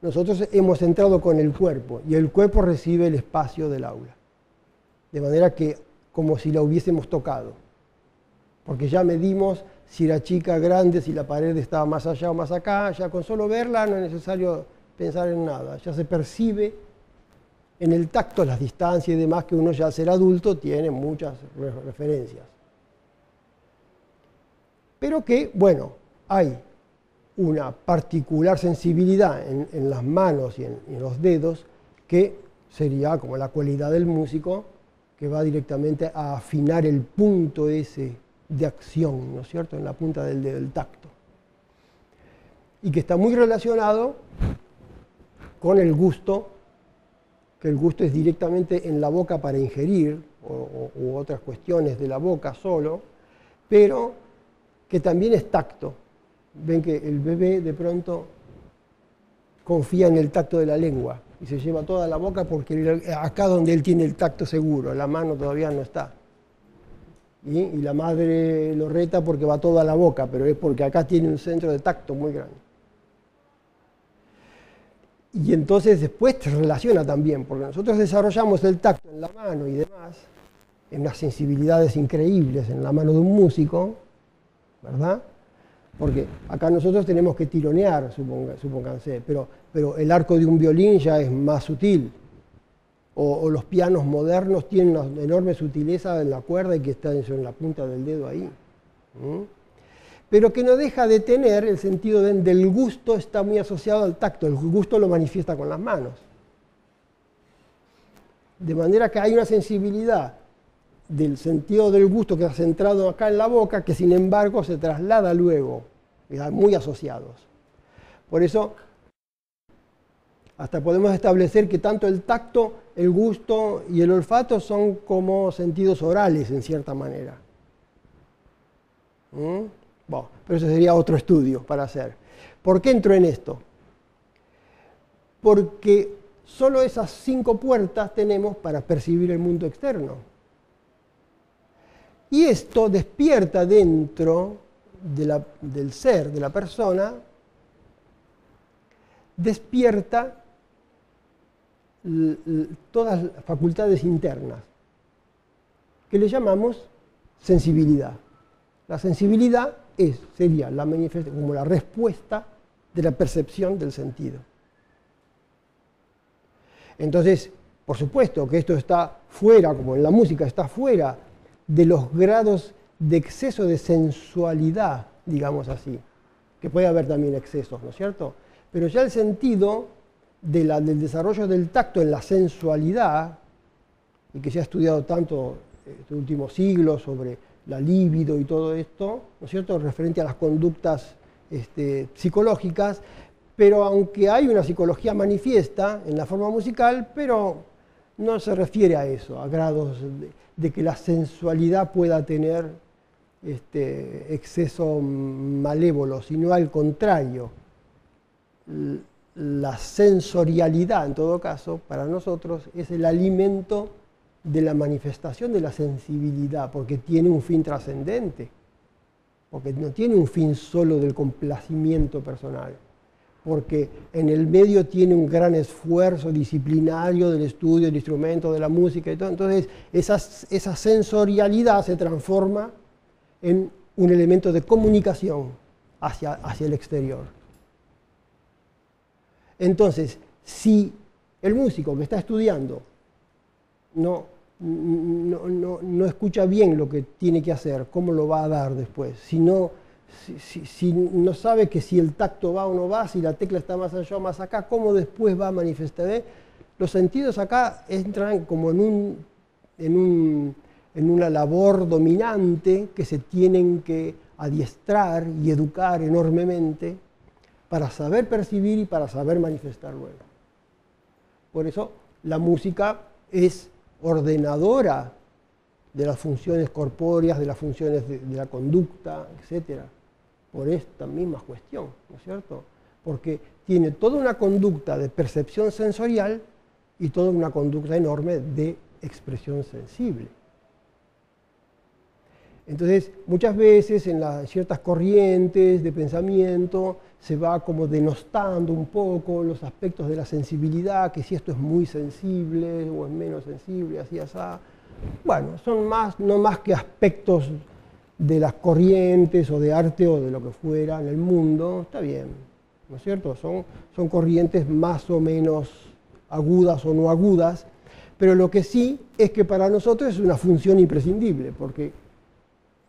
[SPEAKER 1] nosotros hemos entrado con el cuerpo y el cuerpo recibe el espacio del aula. De manera que como si la hubiésemos tocado. Porque ya medimos si era chica, grande, si la pared estaba más allá o más acá, ya con solo verla no es necesario pensar en nada, ya se percibe en el tacto las distancias y demás que uno ya al ser adulto tiene muchas referencias. Pero que, bueno, hay una particular sensibilidad en las manos y en los dedos que sería como la cualidad del músico que va directamente a afinar el punto ese de acción, ¿no es cierto?, en la punta del dedo, del tacto. Y que está muy relacionado con el gusto, que el gusto es directamente en la boca para ingerir, u otras cuestiones de la boca solo, pero que también es tacto. Ven que el bebé de pronto confía en el tacto de la lengua y se lleva toda la boca porque acá donde él tiene el tacto seguro, la mano todavía no está. Y la madre lo reta porque va toda la boca, pero es porque acá tiene un centro de tacto muy grande. Y entonces después se relaciona también, porque nosotros desarrollamos el tacto en la mano y demás, en unas sensibilidades increíbles en la mano de un músico, ¿verdad? Porque acá nosotros tenemos que tironear, supónganse, pero el arco de un violín ya es más sutil. O los pianos modernos tienen una enorme sutileza en la cuerda y que está en la punta del dedo ahí. Pero que no deja de tener el sentido del gusto, está muy asociado al tacto. El gusto lo manifiesta con las manos. De manera que hay una sensibilidad del sentido del gusto que está centrado acá en la boca, que sin embargo se traslada luego, muy asociados. Por eso, hasta podemos establecer que tanto el tacto, el gusto y el olfato son como sentidos orales, en cierta manera. Bueno, pero eso sería otro estudio para hacer. ¿Por qué entro en esto? Porque solo esas 5 puertas tenemos para percibir el mundo externo. Y esto despierta dentro del ser, de la persona, despierta todas las facultades internas, que le llamamos sensibilidad. La sensibilidad sería la manifestación, como la respuesta de la percepción del sentido. Entonces, por supuesto que esto está fuera, como en la música, está fuera de los grados de exceso de sensualidad, digamos así, que puede haber también excesos, ¿no es cierto? Pero ya el sentido del desarrollo del tacto en la sensualidad, y que se ha estudiado tanto estos últimos siglos sobre la libido y todo esto, ¿no es cierto?, referente a las conductas psicológicas, pero aunque hay una psicología manifiesta en la forma musical, pero no se refiere a eso, a grados de que la sensualidad pueda tener exceso malévolo, sino al contrario. La sensorialidad, en todo caso, para nosotros es el alimento de la manifestación de la sensibilidad, porque tiene un fin trascendente, porque no tiene un fin solo del complacimiento personal, porque en el medio tiene un gran esfuerzo disciplinario del estudio del instrumento, de la música y todo. Entonces, esa sensorialidad se transforma en un elemento de comunicación hacia el exterior. Entonces, si el músico que está estudiando no no escucha bien lo que tiene que hacer, cómo lo va a dar después. Si no sabe que si el tacto va o no va, si la tecla está más allá o más acá, cómo después va a manifestar. Los sentidos acá entran como en una labor dominante que se tienen que adiestrar y educar enormemente para saber percibir y para saber manifestar luego. Por eso la música es ordenadora de las funciones corpóreas, de las funciones de la conducta, etc. Por esta misma cuestión, ¿no es cierto? Porque tiene toda una conducta de percepción sensorial y toda una conducta enorme de expresión sensible. Entonces, muchas veces en ciertas corrientes de pensamiento se va como denostando un poco los aspectos de la sensibilidad, que si esto es muy sensible o es menos sensible, así, así. Bueno, son no más que aspectos de las corrientes o de arte o de lo que fuera en el mundo, está bien, ¿no es cierto? Son corrientes más o menos agudas o no agudas, pero lo que sí es que para nosotros es una función imprescindible, porque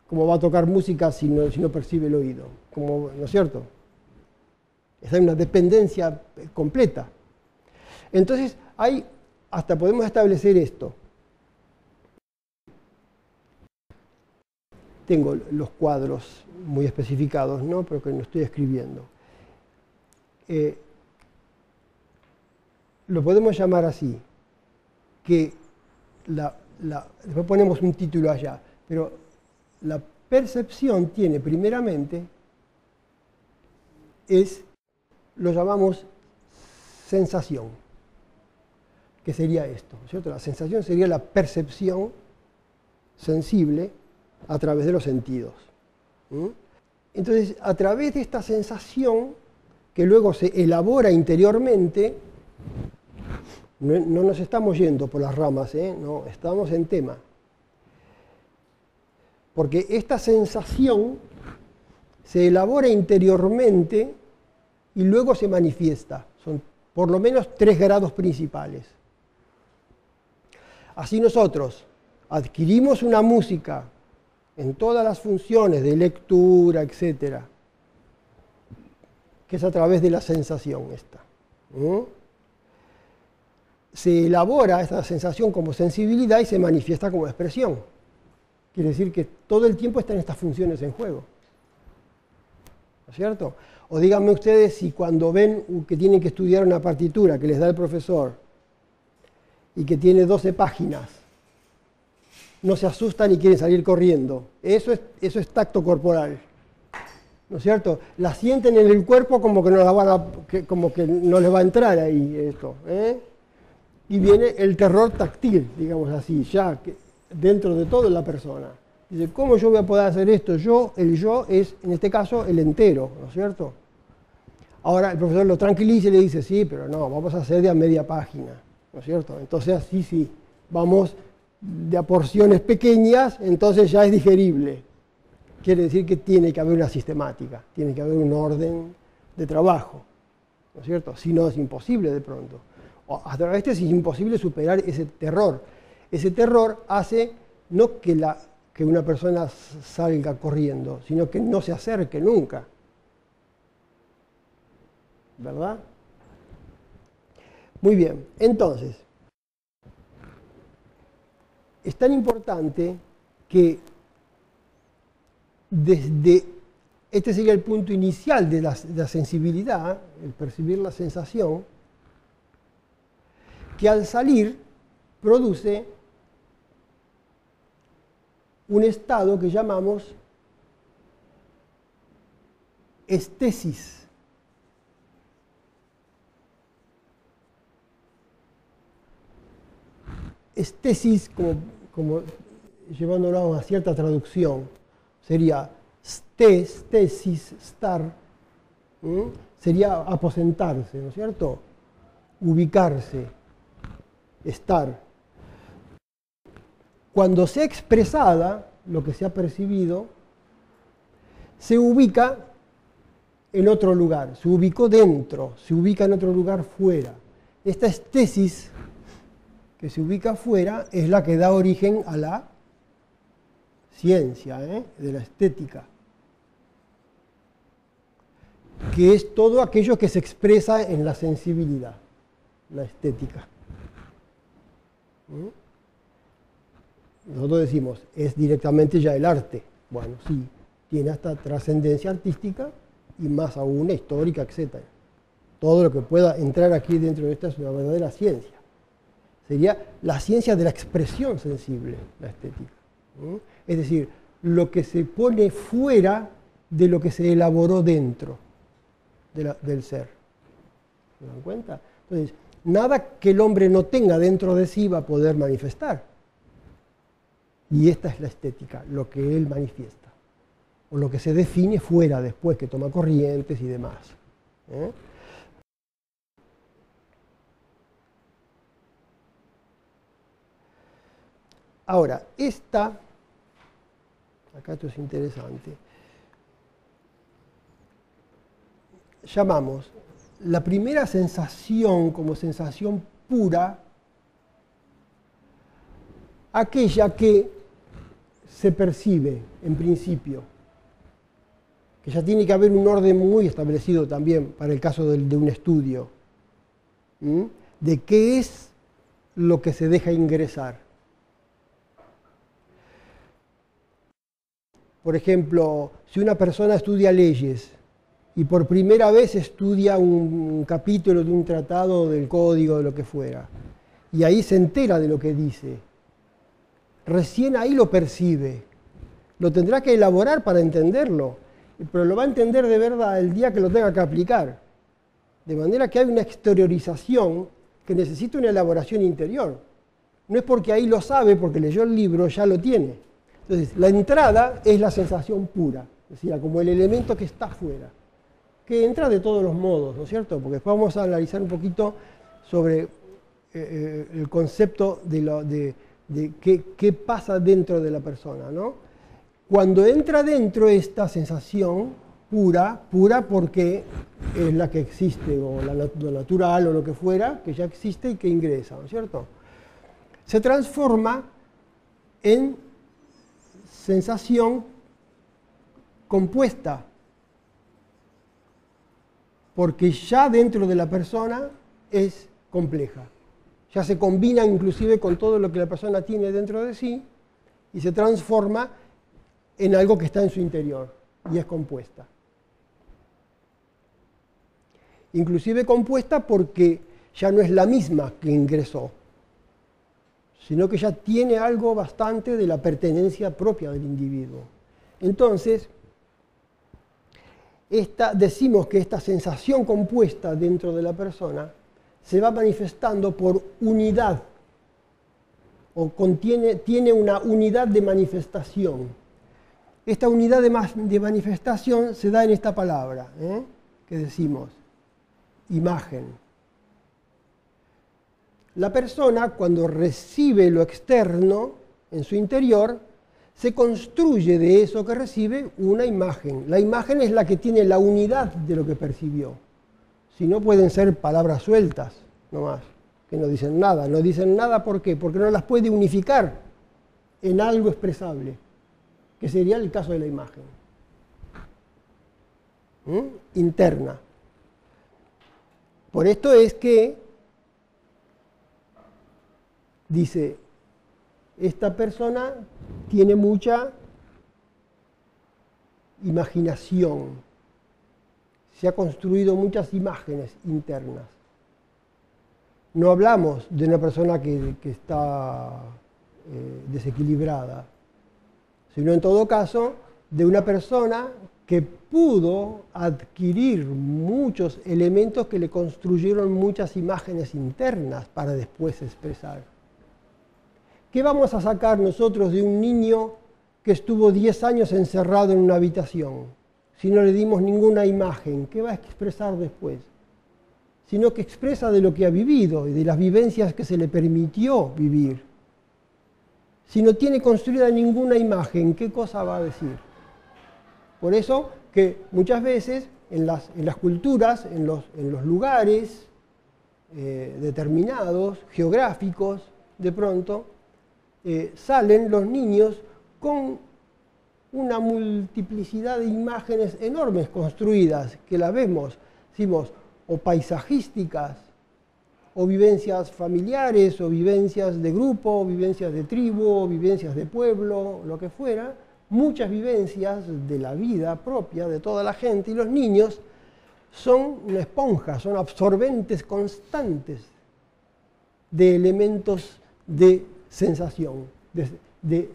[SPEAKER 1] ¿cómo va a tocar música si no percibe el oído? ¿No es cierto? Esa es una dependencia completa. Entonces, hasta podemos establecer esto. Tengo los cuadros muy especificados, ¿no? Pero que no estoy escribiendo. Lo podemos llamar así, que después ponemos un título allá, pero la percepción tiene primeramente, lo llamamos sensación, que sería esto, ¿no es cierto? La sensación sería la percepción sensible a través de los sentidos. Entonces, a través de esta sensación, que luego se elabora interiormente, no nos estamos yendo por las ramas, no, estamos en tema. Porque esta sensación se elabora interiormente y luego se manifiesta. Son por lo menos 3 grados principales. Así nosotros adquirimos una música en todas las funciones de lectura, etc., que es a través de la sensación esta. Se elabora esta sensación como sensibilidad y se manifiesta como expresión. Quiere decir que todo el tiempo están estas funciones en juego. ¿No es cierto? O díganme ustedes si cuando ven que tienen que estudiar una partitura que les da el profesor y que tiene 12 páginas, no se asustan y quieren salir corriendo. Eso es tacto corporal. ¿No es cierto? La sienten en el cuerpo como que como que no les va a entrar ahí esto. Y viene el terror táctil, digamos así, ya dentro de todo en la persona. Dice, ¿cómo yo voy a poder hacer esto? El yo es, en este caso, el entero, ¿no es cierto? Ahora el profesor lo tranquiliza y le dice, sí, pero no, vamos a hacer de a media página, ¿no es cierto? Entonces, sí, vamos de a porciones pequeñas, entonces ya es digerible. Quiere decir que tiene que haber una sistemática, tiene que haber un orden de trabajo, ¿no es cierto? Si no, es imposible de pronto. A través de esto es imposible superar ese terror. Ese terror hace no que una persona salga corriendo, sino que no se acerque nunca. ¿Verdad? Muy bien, entonces, es tan importante que este sería el punto inicial de la sensibilidad, el percibir la sensación, que al salir produce un estado que llamamos estesis. Estesis, como llevándolo a una cierta traducción, sería tesis, estar, sería aposentarse, ¿no es cierto? Ubicarse, estar. Cuando sea expresada, lo que se ha percibido, se ubica en otro lugar, se ubicó dentro, se ubica en otro lugar fuera. Esta estesis que se ubica afuera, es la que da origen a la ciencia, de la estética, que es todo aquello que se expresa en la sensibilidad, la estética. Nosotros decimos, es directamente ya el arte. Bueno, sí, tiene hasta trascendencia artística y más aún histórica, etc. Todo lo que pueda entrar aquí dentro de esta es una verdadera ciencia. Sería la ciencia de la expresión sensible, la estética. Es decir, lo que se pone fuera de lo que se elaboró dentro del ser. ¿Se dan cuenta? Entonces, nada que el hombre no tenga dentro de sí va a poder manifestar. Y esta es la estética, lo que él manifiesta. O lo que se define fuera después, que toma corrientes y demás. Ahora, acá esto es interesante, llamamos la primera sensación como sensación pura aquella que se percibe en principio, que ya tiene que haber un orden muy establecido también para el caso de un estudio, de qué es lo que se deja ingresar. Por ejemplo, si una persona estudia leyes y por primera vez estudia un capítulo de un tratado, del código, de lo que fuera, y ahí se entera de lo que dice, recién ahí lo percibe. Lo tendrá que elaborar para entenderlo, pero lo va a entender de verdad el día que lo tenga que aplicar. De manera que hay una exteriorización que necesita una elaboración interior. No es porque ahí lo sabe, porque leyó el libro, ya lo tiene. Entonces, la entrada es la sensación pura, es decir, como el elemento que está afuera, que entra de todos los modos, ¿no es cierto? Porque después vamos a analizar un poquito sobre el concepto de qué pasa dentro de la persona, ¿no? Cuando entra dentro esta sensación pura porque es la que existe, o lo natural, o lo que fuera, que ya existe y que ingresa, ¿no es cierto? Se transforma en sensación compuesta, porque ya dentro de la persona es compleja. Ya se combina inclusive con todo lo que la persona tiene dentro de sí y se transforma en algo que está en su interior y es compuesta. Inclusive compuesta porque ya no es la misma que ingresó, sino que ya tiene algo bastante de la pertenencia propia del individuo. Entonces, decimos que esta sensación compuesta dentro de la persona se va manifestando por unidad, o tiene una unidad de manifestación. Esta unidad de manifestación se da en esta palabra, que decimos, imagen. La persona, cuando recibe lo externo en su interior, se construye de eso que recibe una imagen. La imagen es la que tiene la unidad de lo que percibió. Si no, pueden ser palabras sueltas, nomás, que no dicen nada. No dicen nada, ¿por qué? Porque no las puede unificar en algo expresable, que sería el caso de la imagen. Interna. Por esto es que dice, esta persona tiene mucha imaginación, se ha construido muchas imágenes internas. No hablamos de una persona que está desequilibrada, sino en todo caso de una persona que pudo adquirir muchos elementos que le construyeron muchas imágenes internas para después expresar. ¿Qué vamos a sacar nosotros de un niño que estuvo 10 años encerrado en una habitación? Si no le dimos ninguna imagen, ¿qué va a expresar después? Sino que expresa de lo que ha vivido y de las vivencias que se le permitió vivir. Si no tiene construida ninguna imagen, ¿qué cosa va a decir? Por eso que muchas veces en las culturas, en los lugares determinados, geográficos, de pronto, salen los niños con una multiplicidad de imágenes enormes construidas, que las vemos, decimos, o paisajísticas, o vivencias familiares, o vivencias de grupo, o vivencias de tribu, o vivencias de pueblo, lo que fuera, muchas vivencias de la vida propia de toda la gente, y los niños son una esponja, son absorbentes constantes de elementos de sensación, de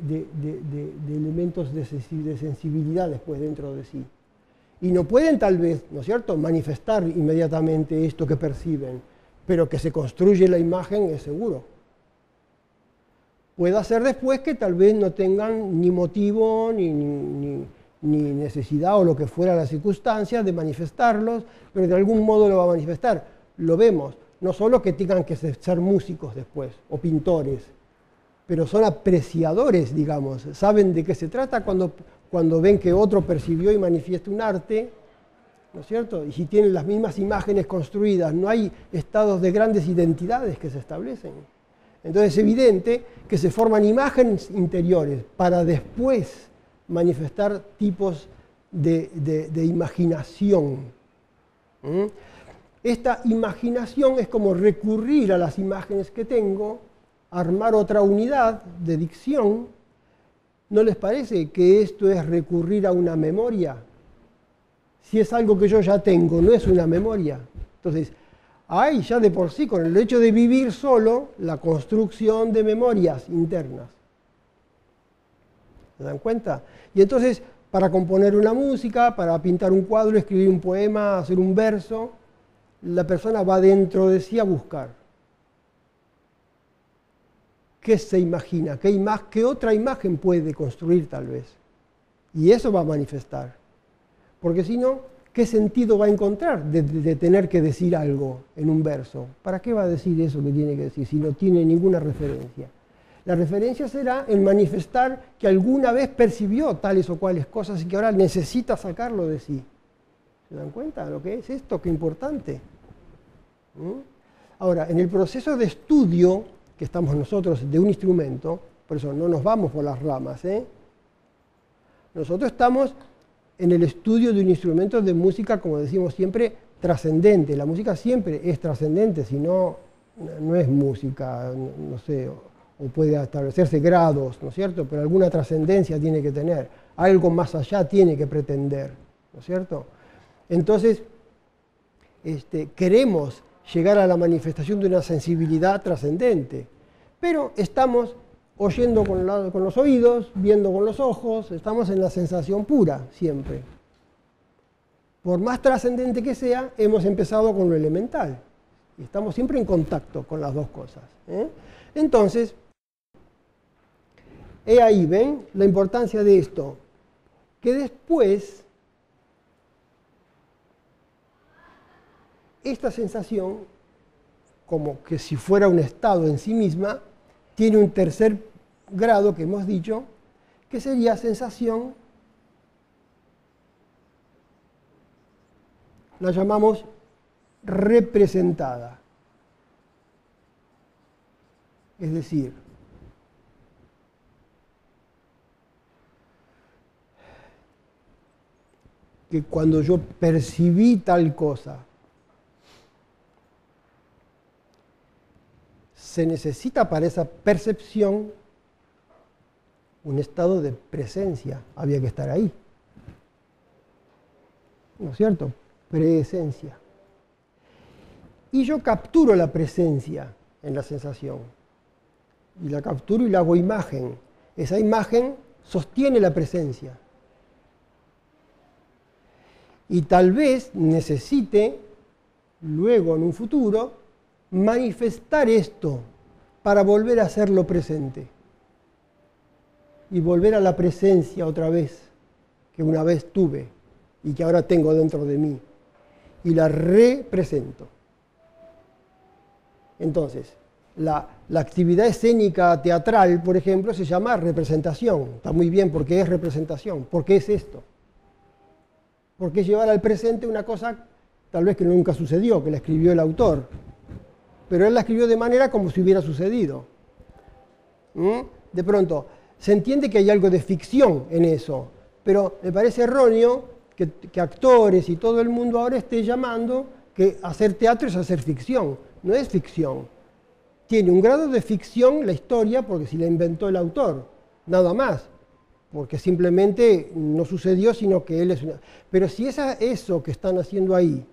[SPEAKER 1] elementos de sensibilidad después dentro de sí. Y no pueden tal vez, ¿no es cierto?, manifestar inmediatamente esto que perciben, pero que se construye la imagen es seguro. Puede ser después que tal vez no tengan ni motivo, ni necesidad o lo que fuera la circunstancia de manifestarlos, pero de algún modo lo va a manifestar. Lo vemos, no solo que tengan que ser músicos después o pintores, pero son apreciadores, digamos, saben de qué se trata cuando ven que otro percibió y manifiesta un arte, ¿no es cierto? Y si tienen las mismas imágenes construidas, no hay estados de grandes identidades que se establecen. Entonces es evidente que se forman imágenes interiores para después manifestar tipos de imaginación. Esta imaginación es como recurrir a las imágenes que tengo, armar otra unidad de dicción. ¿No les parece que esto es recurrir a una memoria? Si es algo que yo ya tengo, no es una memoria. Entonces, hay ya de por sí, con el hecho de vivir solo, la construcción de memorias internas. ¿Se dan cuenta? Y entonces, para componer una música, para pintar un cuadro, escribir un poema, hacer un verso, la persona va dentro de sí a buscar. ¿Qué se imagina? ¿Qué otra imagen puede construir tal vez? Y eso va a manifestar. Porque si no, ¿qué sentido va a encontrar de tener que decir algo en un verso? ¿Para qué va a decir eso que tiene que decir si no tiene ninguna referencia? La referencia será el manifestar que alguna vez percibió tales o cuales cosas y que ahora necesita sacarlo de sí. ¿Se dan cuenta de lo que es esto? Qué importante. Ahora, en el proceso de estudio que estamos nosotros de un instrumento, por eso no nos vamos por las ramas, nosotros estamos en el estudio de un instrumento de música, como decimos siempre, trascendente. La música siempre es trascendente, si no, no es música, no sé, o puede establecerse grados, ¿no es cierto? Pero alguna trascendencia tiene que tener, algo más allá tiene que pretender, ¿no es cierto? Entonces, queremos llegar a la manifestación de una sensibilidad trascendente, pero estamos oyendo con los oídos, viendo con los ojos, estamos en la sensación pura siempre. Por más trascendente que sea, hemos empezado con lo elemental. Y estamos siempre en contacto con las dos cosas. Entonces, he ahí, ¿ven? La importancia de esto. Que después, esta sensación, como que si fuera un estado en sí misma, tiene un tercer grado que hemos dicho, que sería sensación, la llamamos representada. Es decir, que cuando yo percibí tal cosa, se necesita para esa percepción un estado de presencia, había que estar ahí. ¿No es cierto? Presencia. Y yo capturo la presencia en la sensación. Y la capturo y la hago imagen. Esa imagen sostiene la presencia. Y tal vez necesite, luego en un futuro, manifestar esto para volver a hacerlo presente. Y volver a la presencia otra vez, que una vez tuve y que ahora tengo dentro de mí. Y la represento. Entonces, la actividad escénica teatral, por ejemplo, se llama representación. Está muy bien porque es representación. ¿Por qué es esto? Porque es llevar al presente una cosa tal vez que nunca sucedió, que la escribió el autor. Pero él la escribió de manera como si hubiera sucedido. De pronto, se entiende que hay algo de ficción en eso, pero me parece erróneo que actores y todo el mundo ahora esté llamando que hacer teatro es hacer ficción. No es ficción. Tiene un grado de ficción la historia porque si la inventó el autor, nada más. Porque simplemente no sucedió, sino que él es una... Pero si eso que están haciendo ahí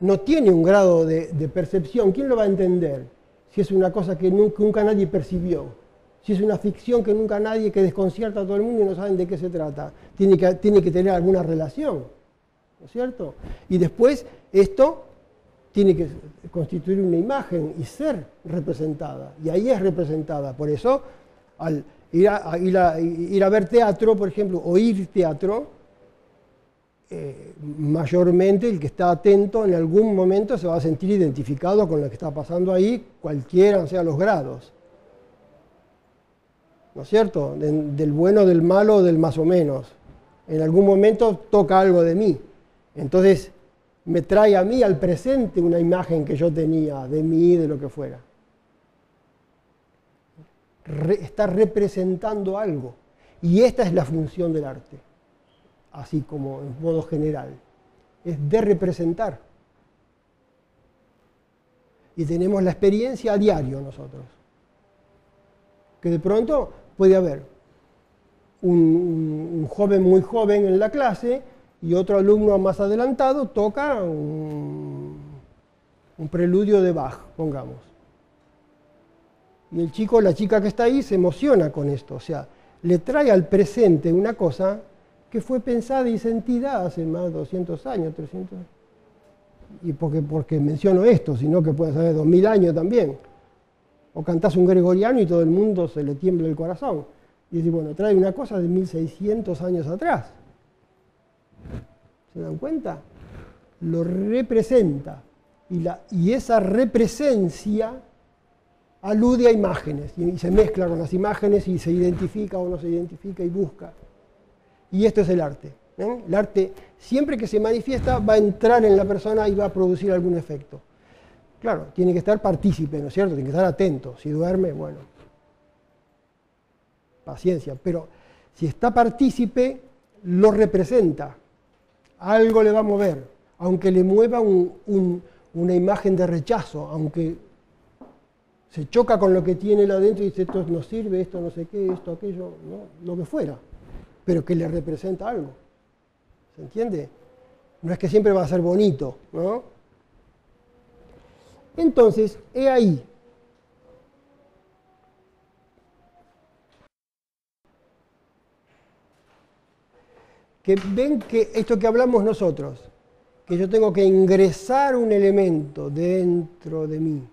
[SPEAKER 1] no tiene un grado de percepción, ¿quién lo va a entender? Si es una cosa que nunca nadie percibió. Si es una ficción que nunca nadie, que desconcierta a todo el mundo y no saben de qué se trata. Tiene que tener alguna relación, ¿no es cierto? Y después esto tiene que constituir una imagen y ser representada. Y ahí es representada. Por eso, al ir a ver teatro, por ejemplo, oír teatro, mayormente el que está atento en algún momento se va a sentir identificado con lo que está pasando ahí, cualquiera sean los grados. ¿No es cierto? Del bueno, del malo, del más o menos. En algún momento toca algo de mí. Entonces me trae a mí al presente una imagen que yo tenía de mí, de lo que fuera. Está representando algo. Y esta es la función del arte, así como en modo general. Es de representar. Y tenemos la experiencia a diario nosotros. Que de pronto puede haber un joven muy joven en la clase y otro alumno más adelantado toca un preludio de Bach, pongamos. Y el chico o la chica que está ahí se emociona con esto, o sea, le trae al presente una cosa que fue pensada y sentida hace más de 200 años, 300 años. Y porque menciono esto, sino que puede ser de 2000 años también. O cantás un gregoriano y todo el mundo se le tiembla el corazón. Y dice, bueno, trae una cosa de 1600 años atrás. ¿Se dan cuenta? Lo representa. Y esa represencia alude a imágenes. Y se mezcla con las imágenes y se identifica o no se identifica y busca. Y esto es el arte. El arte, siempre que se manifiesta, va a entrar en la persona y va a producir algún efecto. Claro, tiene que estar partícipe, ¿no es cierto? Tiene que estar atento. Si duerme, bueno, paciencia. Pero si está partícipe, lo representa. Algo le va a mover. Aunque le mueva una imagen de rechazo, aunque se choca con lo que tiene él adentro y dice, esto no sirve, esto no sé qué, esto, aquello, ¿no? Lo que fuera. Pero que le representa algo. ¿Se entiende? No es que siempre va a ser bonito, ¿no? Entonces, he ahí. Que ven que esto que hablamos nosotros, que yo tengo que ingresar un elemento dentro de mí,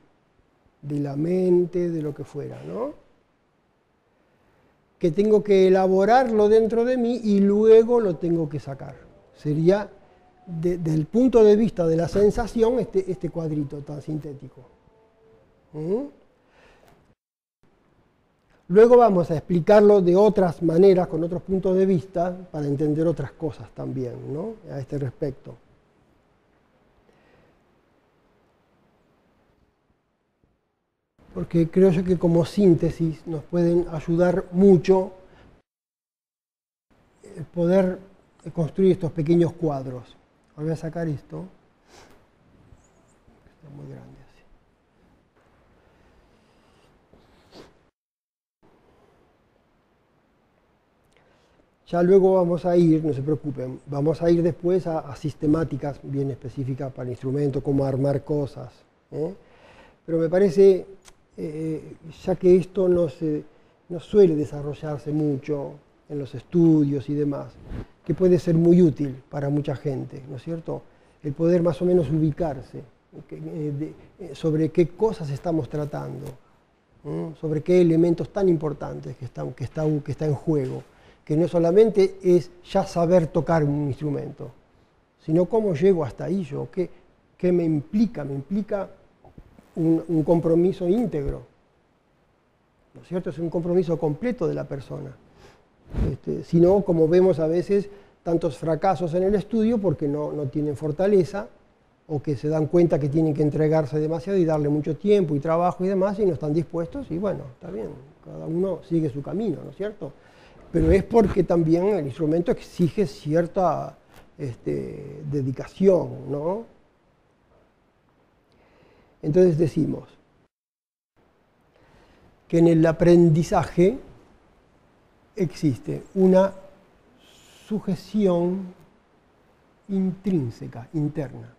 [SPEAKER 1] de la mente, de lo que fuera, ¿no? Que tengo que elaborarlo dentro de mí y luego lo tengo que sacar. Sería, desde el punto de vista de la sensación, este cuadrito tan sintético. Luego vamos a explicarlo de otras maneras, con otros puntos de vista, para entender otras cosas también, ¿no? A este respecto. Porque creo yo que como síntesis nos pueden ayudar mucho el poder construir estos pequeños cuadros. Voy a sacar esto. Está muy grande así. Ya luego vamos a ir, no se preocupen, vamos a ir después a sistemáticas bien específicas para el instrumento, cómo armar cosas. Pero me parece, ya que esto no suele desarrollarse mucho en los estudios y demás, que puede ser muy útil para mucha gente, ¿no es cierto? El poder más o menos ubicarse sobre qué cosas estamos tratando, sobre qué elementos tan importantes que está en juego, que no solamente es ya saber tocar un instrumento, sino cómo llego hasta ahí yo, qué me implica un compromiso íntegro, ¿no es cierto? Es un compromiso completo de la persona. Sino, como vemos a veces, tantos fracasos en el estudio porque no tienen fortaleza o que se dan cuenta que tienen que entregarse demasiado y darle mucho tiempo y trabajo y demás, y no están dispuestos, y bueno, está bien, cada uno sigue su camino, ¿no es cierto? Pero es porque también el instrumento exige cierta dedicación, ¿no? Entonces decimos que en el aprendizaje existe una sujeción intrínseca, interna.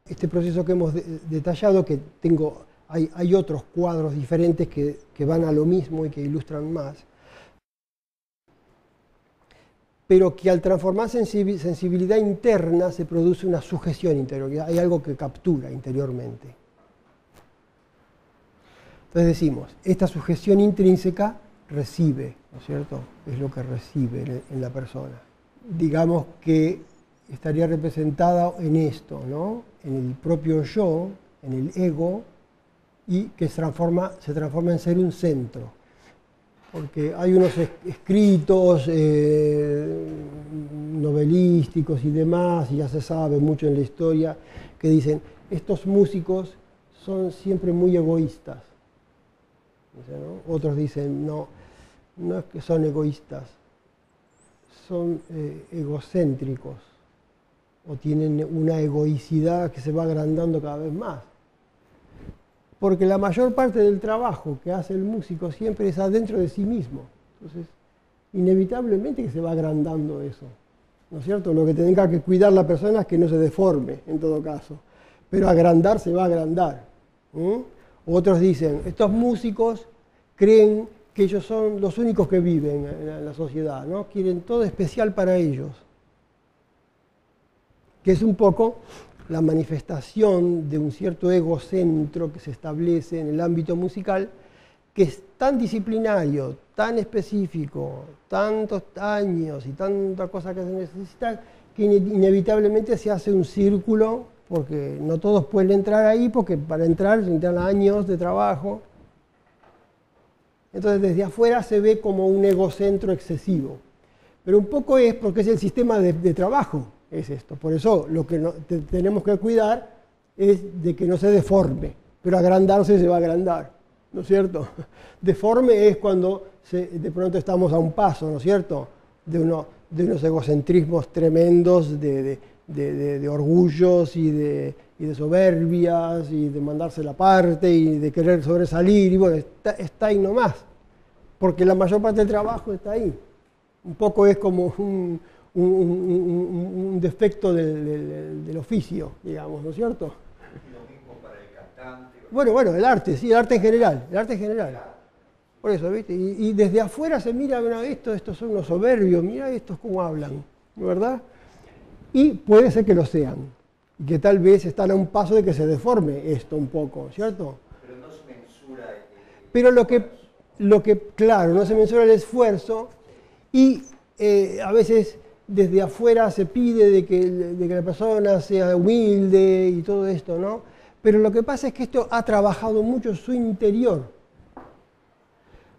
[SPEAKER 1] Este proceso que hemos detallado, que hay otros cuadros diferentes que van a lo mismo y que ilustran más, pero que al transformar sensibilidad interna se produce una sujeción interior, hay algo que captura interiormente. Entonces decimos, esta sujeción intrínseca recibe, ¿no es cierto? Es lo que recibe en la persona. Digamos que estaría representada en esto, ¿no? En el propio yo, en el ego, y que se transforma en ser un centro. Porque hay unos escritos novelísticos y demás, y ya se sabe mucho en la historia, que dicen, estos músicos son siempre muy egoístas. ¿No? Otros dicen, no es que son egoístas, son egocéntricos, o tienen una egoicidad que se va agrandando cada vez más. Porque la mayor parte del trabajo que hace el músico siempre es adentro de sí mismo. Entonces, inevitablemente que se va agrandando eso, ¿no es cierto? Lo que tenga que cuidar la persona es que no se deforme, en todo caso. Pero agrandar se va a agrandar. Otros dicen, estos músicos creen que ellos son los únicos que viven en la sociedad, ¿no? Quieren todo especial para ellos. Que es un poco la manifestación de un cierto egocentro que se establece en el ámbito musical, que es tan disciplinario, tan específico, tantos años y tanta cosa que se necesita, que inevitablemente se hace un círculo, porque no todos pueden entrar ahí, porque para entrar se necesitan años de trabajo. Entonces desde afuera se ve como un egocentro excesivo. Pero un poco es porque es el sistema de trabajo. Es esto. Por eso lo que tenemos que cuidar es de que no se deforme, pero agrandarse se va a agrandar, ¿no es cierto? Deforme es cuando de pronto estamos a un paso, ¿no es cierto?, de unos egocentrismos tremendos, de orgullos y de soberbias y de mandarse la parte y de querer sobresalir, y bueno, está ahí nomás, porque la mayor parte del trabajo está ahí. Un poco es como un defecto del oficio, digamos, ¿no es cierto?
[SPEAKER 2] Lo mismo para el cantante.
[SPEAKER 1] Bueno, el arte, sí, el arte en general. Por eso, ¿viste? Y desde afuera se mira, estos son unos soberbios, mira estos cómo hablan, ¿verdad? Y puede ser que lo sean, y que tal vez están a un paso de que se deforme esto un poco, ¿cierto?
[SPEAKER 2] Pero no se mensura
[SPEAKER 1] Pero lo que, claro, no se mensura el esfuerzo, y a veces desde afuera se pide de que la persona sea humilde y todo esto, ¿no? Pero lo que pasa es que esto ha trabajado mucho su interior.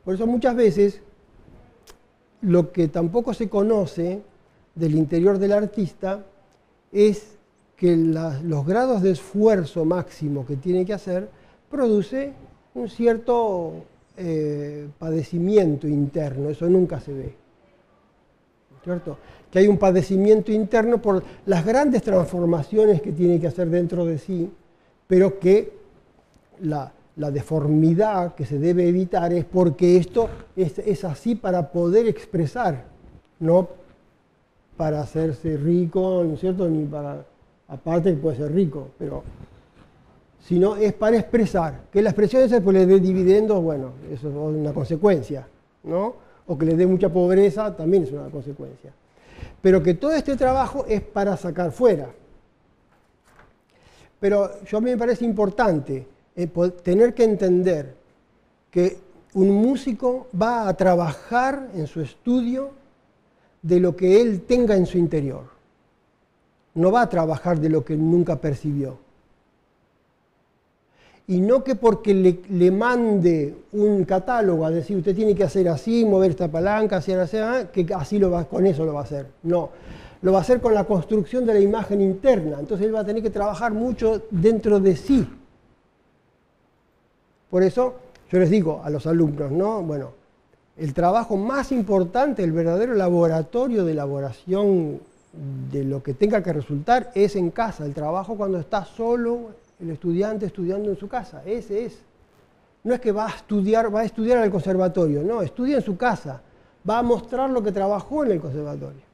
[SPEAKER 1] Por eso muchas veces lo que tampoco se conoce del interior del artista es que los grados de esfuerzo máximo que tiene que hacer produce un cierto padecimiento interno, eso nunca se ve, ¿cierto? Que hay un padecimiento interno por las grandes transformaciones que tiene que hacer dentro de sí, pero que la deformidad que se debe evitar es porque esto es así para poder expresar, no para hacerse rico, ¿no es cierto? Ni para, aparte que puede ser rico, pero sino es para expresar. Que la expresión esa pues le dé dividendos, bueno, eso es una consecuencia, ¿no? O que le dé mucha pobreza, también es una consecuencia. Pero que todo este trabajo es para sacar fuera. Pero a mí me parece importante tener que entender que un músico va a trabajar en su estudio de lo que él tenga en su interior. No va a trabajar de lo que nunca percibió. Y no que porque le mande un catálogo a decir usted tiene que hacer así, mover esta palanca, hacer así, que así con eso lo va a hacer. No. lo va a hacer con la construcción de la imagen interna. Entonces él va a tener que trabajar mucho dentro de sí. Por eso yo les digo a los alumnos, ¿no? Bueno, el trabajo más importante, el verdadero laboratorio de elaboración de lo que tenga que resultar es en casa. El trabajo cuando está solo el estudiante estudiando en su casa. Ese es. No es que va a estudiar al conservatorio, no, estudia en su casa. Va a mostrar lo que trabajó en el conservatorio.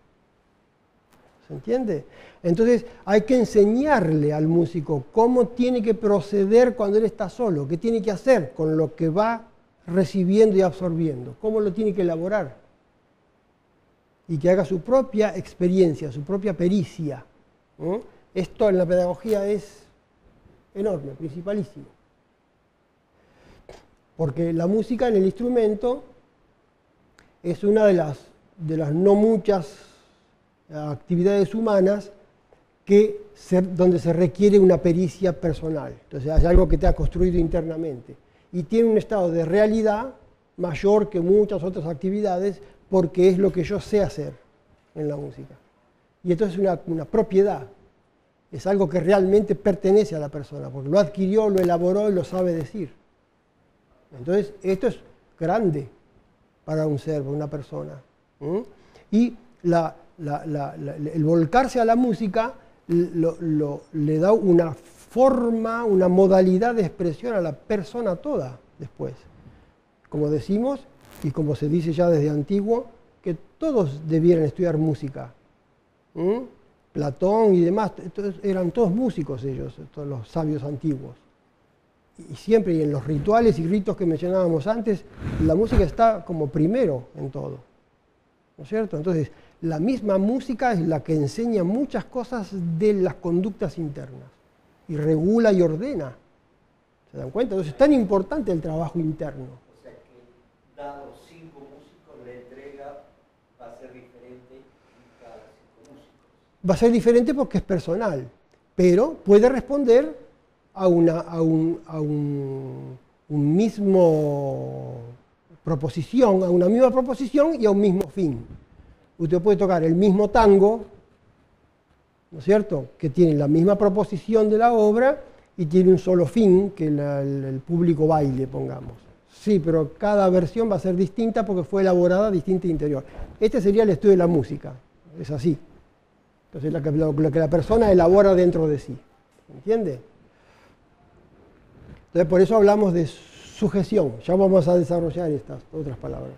[SPEAKER 1] ¿Se entiende? Entonces hay que enseñarle al músico cómo tiene que proceder cuando él está solo, qué tiene que hacer con lo que va recibiendo y absorbiendo, cómo lo tiene que elaborar. Y que haga su propia experiencia, su propia pericia. Esto en la pedagogía es enorme, principalísimo. Porque la música en el instrumento es una de las no muchas actividades humanas donde se requiere una pericia personal. Entonces hay algo que te ha construido internamente. Y tiene un estado de realidad mayor que muchas otras actividades porque es lo que yo sé hacer en la música. Y esto es una propiedad. Es algo que realmente pertenece a la persona, porque lo adquirió, lo elaboró y lo sabe decir. Entonces, esto es grande para un ser, para una persona. Y el volcarse a la música le da una forma, una modalidad de expresión a la persona toda después. Como decimos, y como se dice ya desde antiguo, que todos debieran estudiar música. Platón y demás, eran todos músicos ellos, todos los sabios antiguos. Y siempre, y en los rituales y ritos que mencionábamos antes, la música está como primero en todo. ¿No es cierto? Entonces, la misma música es la que enseña muchas cosas de las conductas internas. Y regula y ordena. ¿Se dan cuenta? Entonces es tan importante el trabajo interno.
[SPEAKER 2] O sea que, dado 5 músicos, la entrega va a ser diferente en cada 5 músicos.
[SPEAKER 1] Va a ser diferente porque es personal, pero puede responder a una misma proposición y a un mismo fin. Usted puede tocar el mismo tango, ¿no es cierto?, que tiene la misma proposición de la obra y tiene un solo fin, que el público baile, pongamos. Sí, pero cada versión va a ser distinta porque fue elaborada distinta interior. Este sería el estudio de la música, es así. Entonces, lo que la persona elabora dentro de sí. ¿Entiende? Entonces, por eso hablamos de sujeción. Ya vamos a desarrollar estas otras palabras.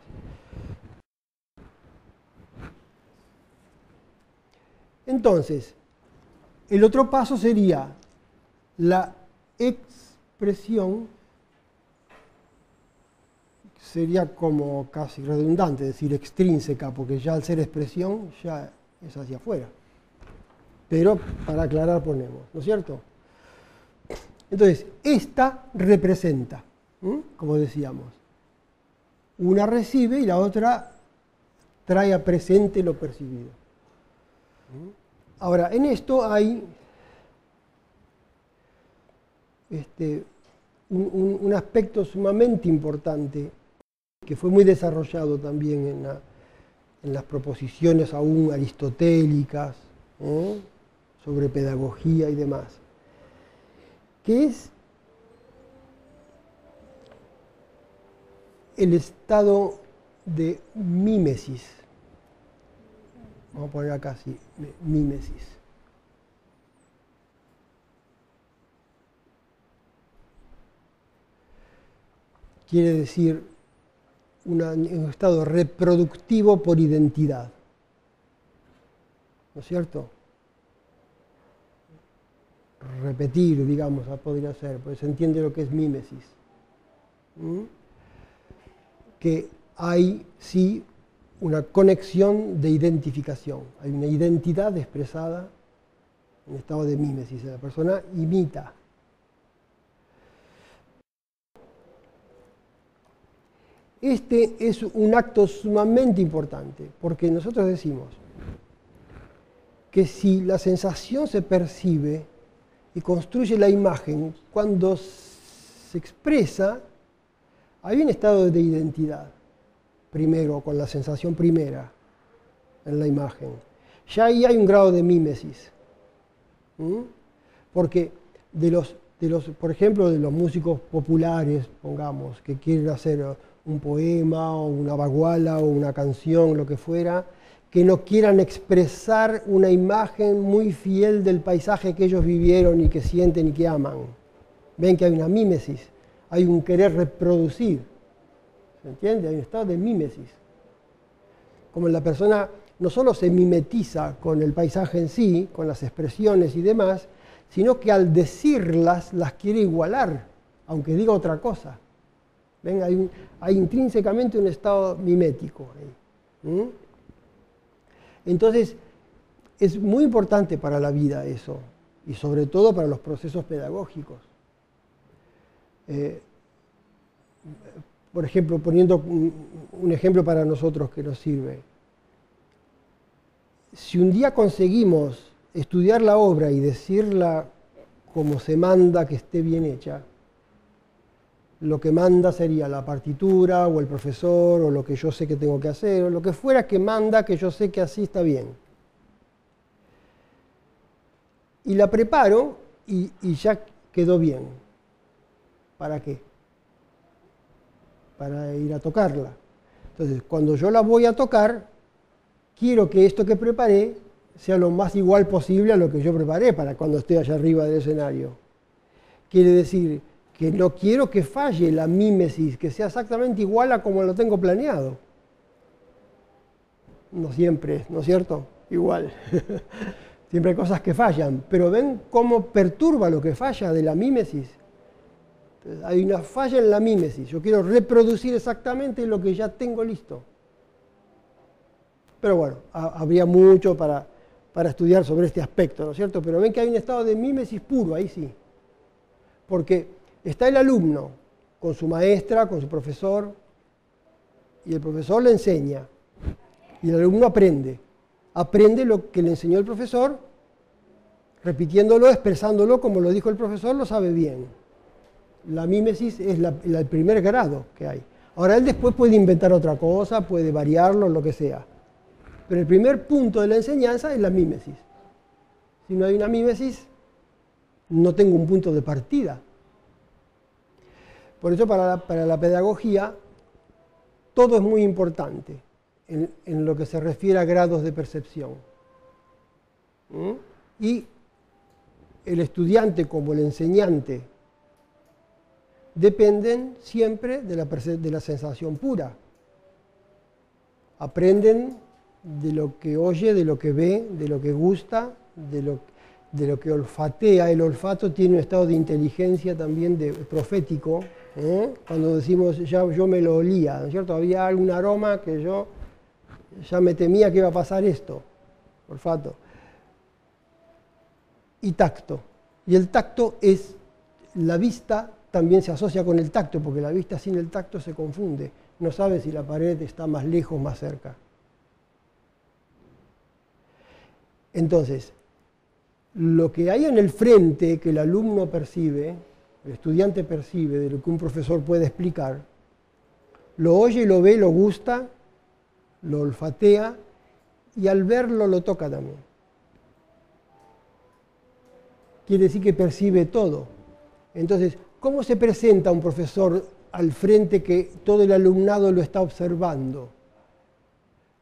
[SPEAKER 1] Entonces, el otro paso sería la expresión, sería como casi redundante decir extrínseca, porque ya al ser expresión ya es hacia afuera. Pero para aclarar ponemos, ¿no es cierto? Entonces, esta representa, como decíamos. Una recibe y la otra trae a presente lo percibido. Ahora, en esto hay un aspecto sumamente importante que fue muy desarrollado también en las proposiciones aún aristotélicas, sobre pedagogía y demás, que es el estado de mímesis. Vamos a poner acá así, mímesis. Quiere decir un estado reproductivo por identidad. ¿No es cierto? Repetir, digamos, podría ser, pues se entiende lo que es mímesis. Que hay, sí, una conexión de identificación. Hay una identidad expresada en estado de mímesis. La persona imita. Este es un acto sumamente importante, porque nosotros decimos que si la sensación se percibe y construye la imagen, cuando se expresa, hay un estado de identidad, primero, con la sensación primera en la imagen. ya ahí hay un grado de mímesis. Porque por ejemplo, de los músicos populares, pongamos, que quieren hacer un poema o una baguala o una canción, lo que fuera, que no quieran expresar una imagen muy fiel del paisaje que ellos vivieron y que sienten y que aman. Ven que hay una mímesis, hay un querer reproducir. ¿Se entiende? Hay un estado de mímesis. Como la persona no solo se mimetiza con el paisaje en sí, con las expresiones y demás, sino que al decirlas las quiere igualar, aunque diga otra cosa. ¿Ven? Hay intrínsecamente un estado mimético ahí. Entonces, es muy importante para la vida eso, y sobre todo para los procesos pedagógicos. Por ejemplo, poniendo un ejemplo para nosotros que nos sirve. Si un día conseguimos estudiar la obra y decirla como se manda que esté bien hecha, lo que manda sería la partitura o el profesor o lo que yo sé que tengo que hacer o lo que fuera que manda que yo sé que así está bien. Y la preparo y ya quedó bien. ¿Para qué? Para ir a tocarla. Entonces, cuando yo la voy a tocar, quiero que esto que preparé sea lo más igual posible a lo que yo preparé para cuando esté allá arriba del escenario. Quiere decir que no quiero que falle la mímesis, que sea exactamente igual a como lo tengo planeado. No siempre, ¿no es cierto? Igual. Siempre hay cosas que fallan, pero ven cómo perturba lo que falla de la mímesis. Entonces, hay una falla en la mímesis. Yo quiero reproducir exactamente lo que ya tengo listo. Pero bueno, habría mucho para estudiar sobre este aspecto, ¿no es cierto? Pero ven que hay un estado de mímesis puro, ahí sí. Porque está el alumno con su maestra, con su profesor, y el profesor le enseña, y el alumno aprende. Aprende lo que le enseñó el profesor, repitiéndolo, expresándolo como lo dijo el profesor, lo sabe bien. La mímesis es el primer grado que hay. Ahora él después puede inventar otra cosa, puede variarlo, lo que sea. Pero el primer punto de la enseñanza es la mímesis. Si no hay una mímesis, no tengo un punto de partida. Por eso para la pedagogía todo es muy importante en lo que se refiere a grados de percepción. Y el estudiante como el enseñante dependen siempre de la sensación pura. Aprenden de lo que oye, de lo que ve, de lo que gusta, de lo que olfatea. El olfato tiene un estado de inteligencia también profético. Cuando decimos, ya yo me lo olía, ¿no es cierto? Había algún aroma que yo ya me temía que iba a pasar esto. Olfato. Y tacto. Y el tacto es, la vista también se asocia con el tacto, porque la vista sin el tacto se confunde. No sabe si la pared está más lejos o más cerca. Entonces, lo que hay en el frente que el alumno percibe, el estudiante percibe de lo que un profesor puede explicar, lo oye, lo ve, lo gusta, lo olfatea y al verlo lo toca también. Quiere decir que percibe todo. Entonces, ¿cómo se presenta un profesor al frente que todo el alumnado lo está observando?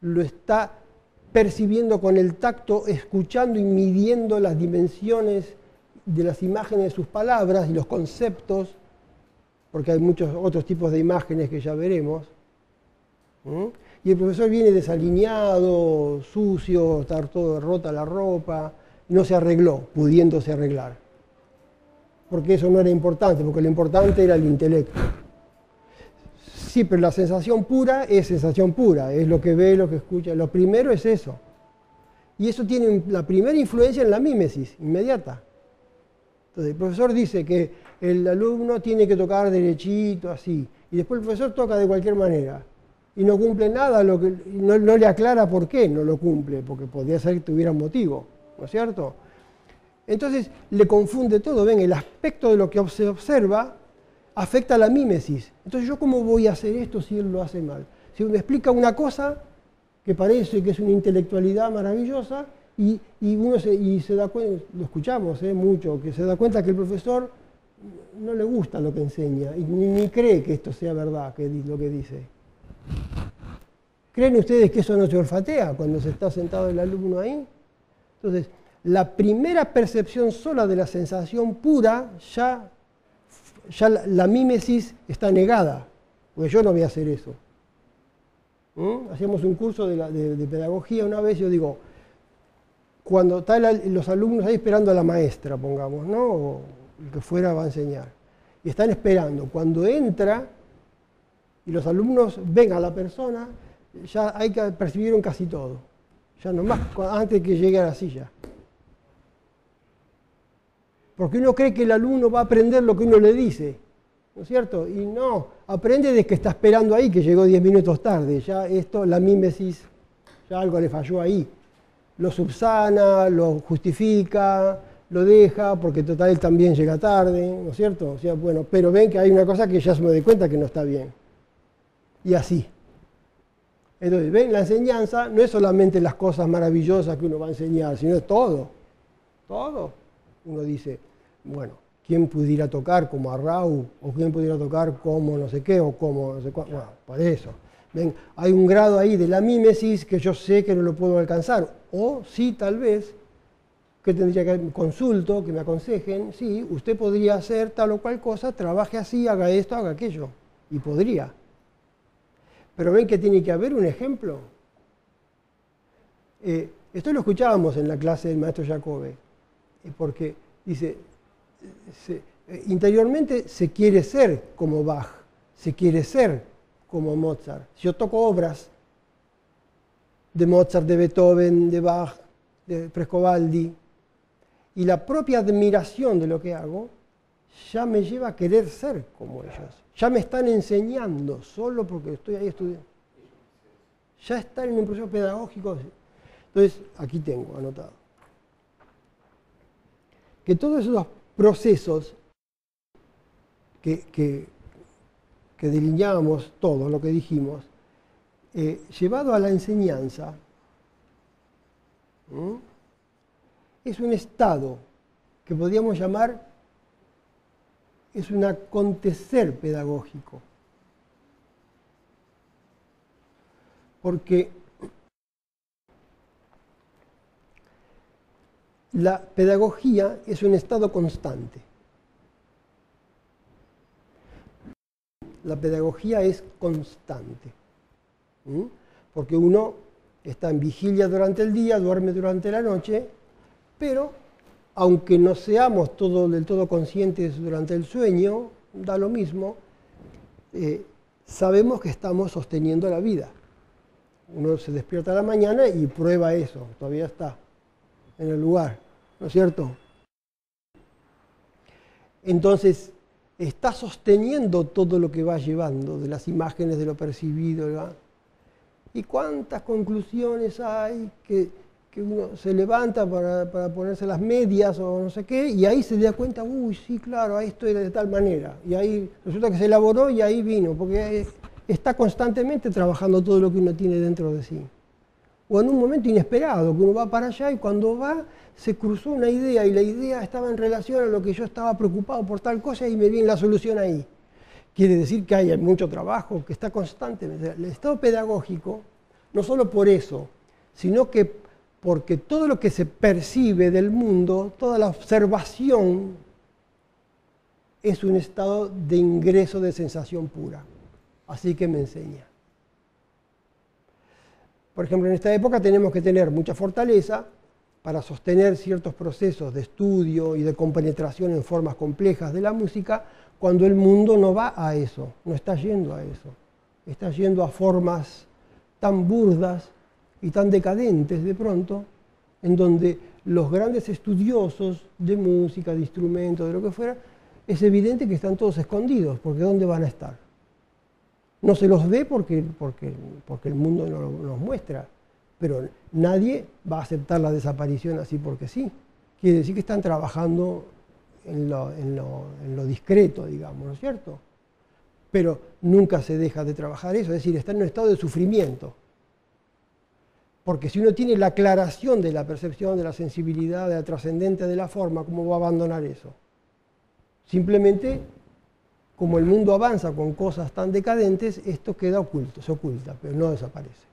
[SPEAKER 1] Lo está percibiendo con el tacto, escuchando y midiendo las dimensiones de las imágenes de sus palabras y los conceptos, porque hay muchos otros tipos de imágenes que ya veremos. Y el profesor viene desalineado, sucio, está todo rota la ropa, no se arregló, pudiéndose arreglar. Porque eso no era importante, porque lo importante era el intelecto. Sí, pero la sensación pura es sensación pura, es lo que ve, lo que escucha. Lo primero es eso. Y eso tiene la primera influencia en la mímesis, inmediata. Entonces, el profesor dice que el alumno tiene que tocar derechito, así. Y después el profesor toca de cualquier manera. Y no cumple nada, no le aclara por qué no lo cumple, porque podría ser que tuviera un motivo, ¿no es cierto? Entonces, le confunde todo. Ven, el aspecto de lo que se observa afecta a la mímesis. Entonces, ¿yo cómo voy a hacer esto si él lo hace mal? Si me explica una cosa, que parece que es una intelectualidad maravillosa, y uno se da cuenta, lo escuchamos mucho, que se da cuenta que el profesor no le gusta lo que enseña, y ni cree que esto sea verdad, lo que dice. ¿Creen ustedes que eso no se olfatea cuando se está sentado el alumno ahí? Entonces, la primera percepción sola de la sensación pura, ya la mímesis está negada, porque yo no voy a hacer eso. Hacíamos un curso de pedagogía una vez, yo digo, cuando están los alumnos ahí esperando a la maestra, pongamos, ¿no? O el que fuera va a enseñar, y están esperando, cuando entra y los alumnos ven a la persona, ya hay que percibieron casi todo, ya nomás antes de que llegue a la silla. Porque uno cree que el alumno va a aprender lo que uno le dice, ¿no es cierto? Y no, aprende de que está esperando ahí, que llegó 10 minutos tarde, ya esto, la mímesis, ya algo le falló ahí. Lo subsana, lo justifica, lo deja, porque total él también llega tarde, ¿no es cierto? O sea, bueno, pero ven que hay una cosa que ya se me doy cuenta que no está bien. Y así. Entonces, ven, la enseñanza no es solamente las cosas maravillosas que uno va a enseñar, sino es todo. Todo. Uno dice, bueno, ¿quién pudiera tocar como Arrau? ¿O quién pudiera tocar como no sé qué? ¿O como no sé cuál? Bueno, por eso. Ven, hay un grado ahí de la mímesis que yo sé que no lo puedo alcanzar. O sí, tal vez, que tendría que consulto, que me aconsejen, sí, usted podría hacer tal o cual cosa, trabaje así, haga esto, haga aquello. Y podría. Pero ven que tiene que haber un ejemplo. Esto lo escuchábamos en la clase del maestro Jacobe, porque dice, interiormente se quiere ser como Bach, se quiere ser como Mozart. Si yo toco obras de Mozart, de Beethoven, de Bach, de Frescobaldi, y la propia admiración de lo que hago, ya me lleva a querer ser como ellos. Ya me están enseñando, solo porque estoy ahí estudiando. Ya están en un proceso pedagógico. Entonces, aquí tengo anotado. Que todos esos procesos que delineábamos todo lo que dijimos, llevado a la enseñanza, es un estado que podríamos llamar, es un acontecer pedagógico. Porque la pedagogía es un estado constante. La pedagogía es constante. Porque uno está en vigilia durante el día, duerme durante la noche, pero aunque no seamos del todo conscientes durante el sueño, da lo mismo, sabemos que estamos sosteniendo la vida. Uno se despierta a la mañana y prueba eso, todavía está en el lugar, ¿no es cierto? Entonces, está sosteniendo todo lo que va llevando, de las imágenes, de lo percibido, ¿verdad? ¿Y cuántas conclusiones hay que uno se levanta para ponerse las medias o no sé qué, y ahí se da cuenta, uy, sí, claro, esto era de tal manera, y ahí resulta que se elaboró y ahí vino, porque está constantemente trabajando todo lo que uno tiene dentro de sí. O en un momento inesperado, que uno va para allá y cuando va se cruzó una idea y la idea estaba en relación a lo que yo estaba preocupado por tal cosa y me viene la solución ahí. Quiere decir que hay mucho trabajo, que está constantemente. El estado pedagógico, no solo por eso, sino que porque todo lo que se percibe del mundo, toda la observación, es un estado de ingreso de sensación pura. Así que me enseña. Por ejemplo, en esta época tenemos que tener mucha fortaleza para sostener ciertos procesos de estudio y de compenetración en formas complejas de la música, cuando el mundo no va a eso, no está yendo a eso. Está yendo a formas tan burdas y tan decadentes de pronto, en donde los grandes estudiosos de música, de instrumentos, de lo que fuera, es evidente que están todos escondidos, porque ¿dónde van a estar? No se los ve porque el mundo no los muestra, pero nadie va a aceptar la desaparición así porque sí. Quiere decir que están trabajando en lo discreto, digamos, ¿no es cierto? Pero nunca se deja de trabajar eso, es decir, está en un estado de sufrimiento. Porque si uno tiene la aclaración de la percepción, de la sensibilidad, de la trascendencia de la forma, ¿cómo va a abandonar eso? Simplemente, como el mundo avanza con cosas tan decadentes, esto queda oculto, se oculta, pero no desaparece.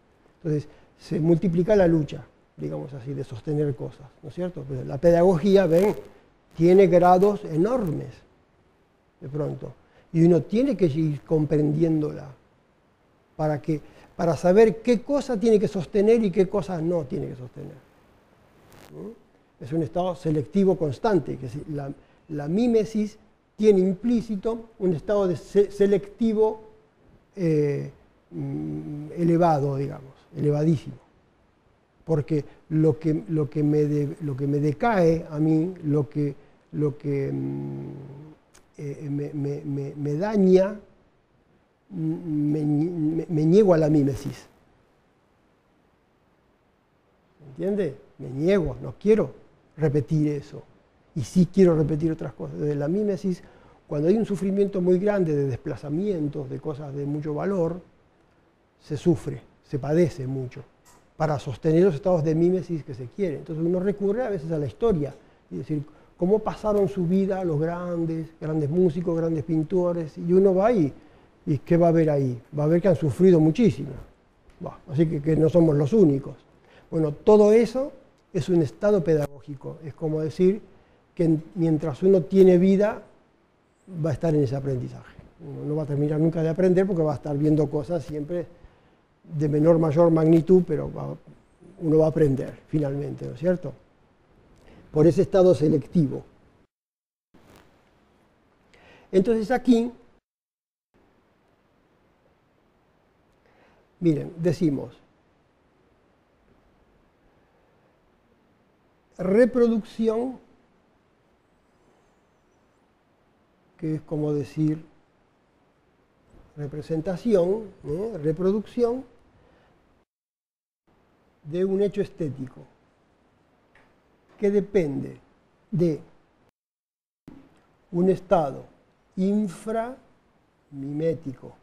[SPEAKER 1] Entonces, se multiplica la lucha, digamos así, de sostener cosas, ¿no es cierto? Pero la pedagogía, ven, tiene grados enormes, de pronto, y uno tiene que ir comprendiéndola para saber qué cosa tiene que sostener y qué cosas no tiene que sostener. ¿Mm? Es un estado selectivo constante, que la mímesis tiene implícito un estado de selectivo elevado, digamos, elevadísimo. Porque lo que me decae a mí, lo que me daña, me niego a la mímesis. ¿Entiende? Me niego, no quiero repetir eso. Y sí quiero repetir otras cosas. Desde la mímesis, cuando hay un sufrimiento muy grande de desplazamientos, de cosas de mucho valor, se sufre, se padece mucho para sostener los estados de mímesis que se quieren. Entonces uno recurre a veces a la historia, y decir, cómo pasaron su vida los grandes músicos, grandes pintores, y uno va ahí, ¿y qué va a ver ahí? Va a ver que han sufrido muchísimo. Bueno, así que no somos los únicos. Bueno, todo eso es un estado pedagógico, es como decir que mientras uno tiene vida, va a estar en ese aprendizaje. Uno no va a terminar nunca de aprender porque va a estar viendo cosas siempre de menor, mayor magnitud, pero uno va a aprender finalmente, ¿no es cierto? Por ese estado selectivo. Entonces aquí, miren, decimos, reproducción, que es como decir representación, reproducción de un hecho estético que depende de un estado inframimético,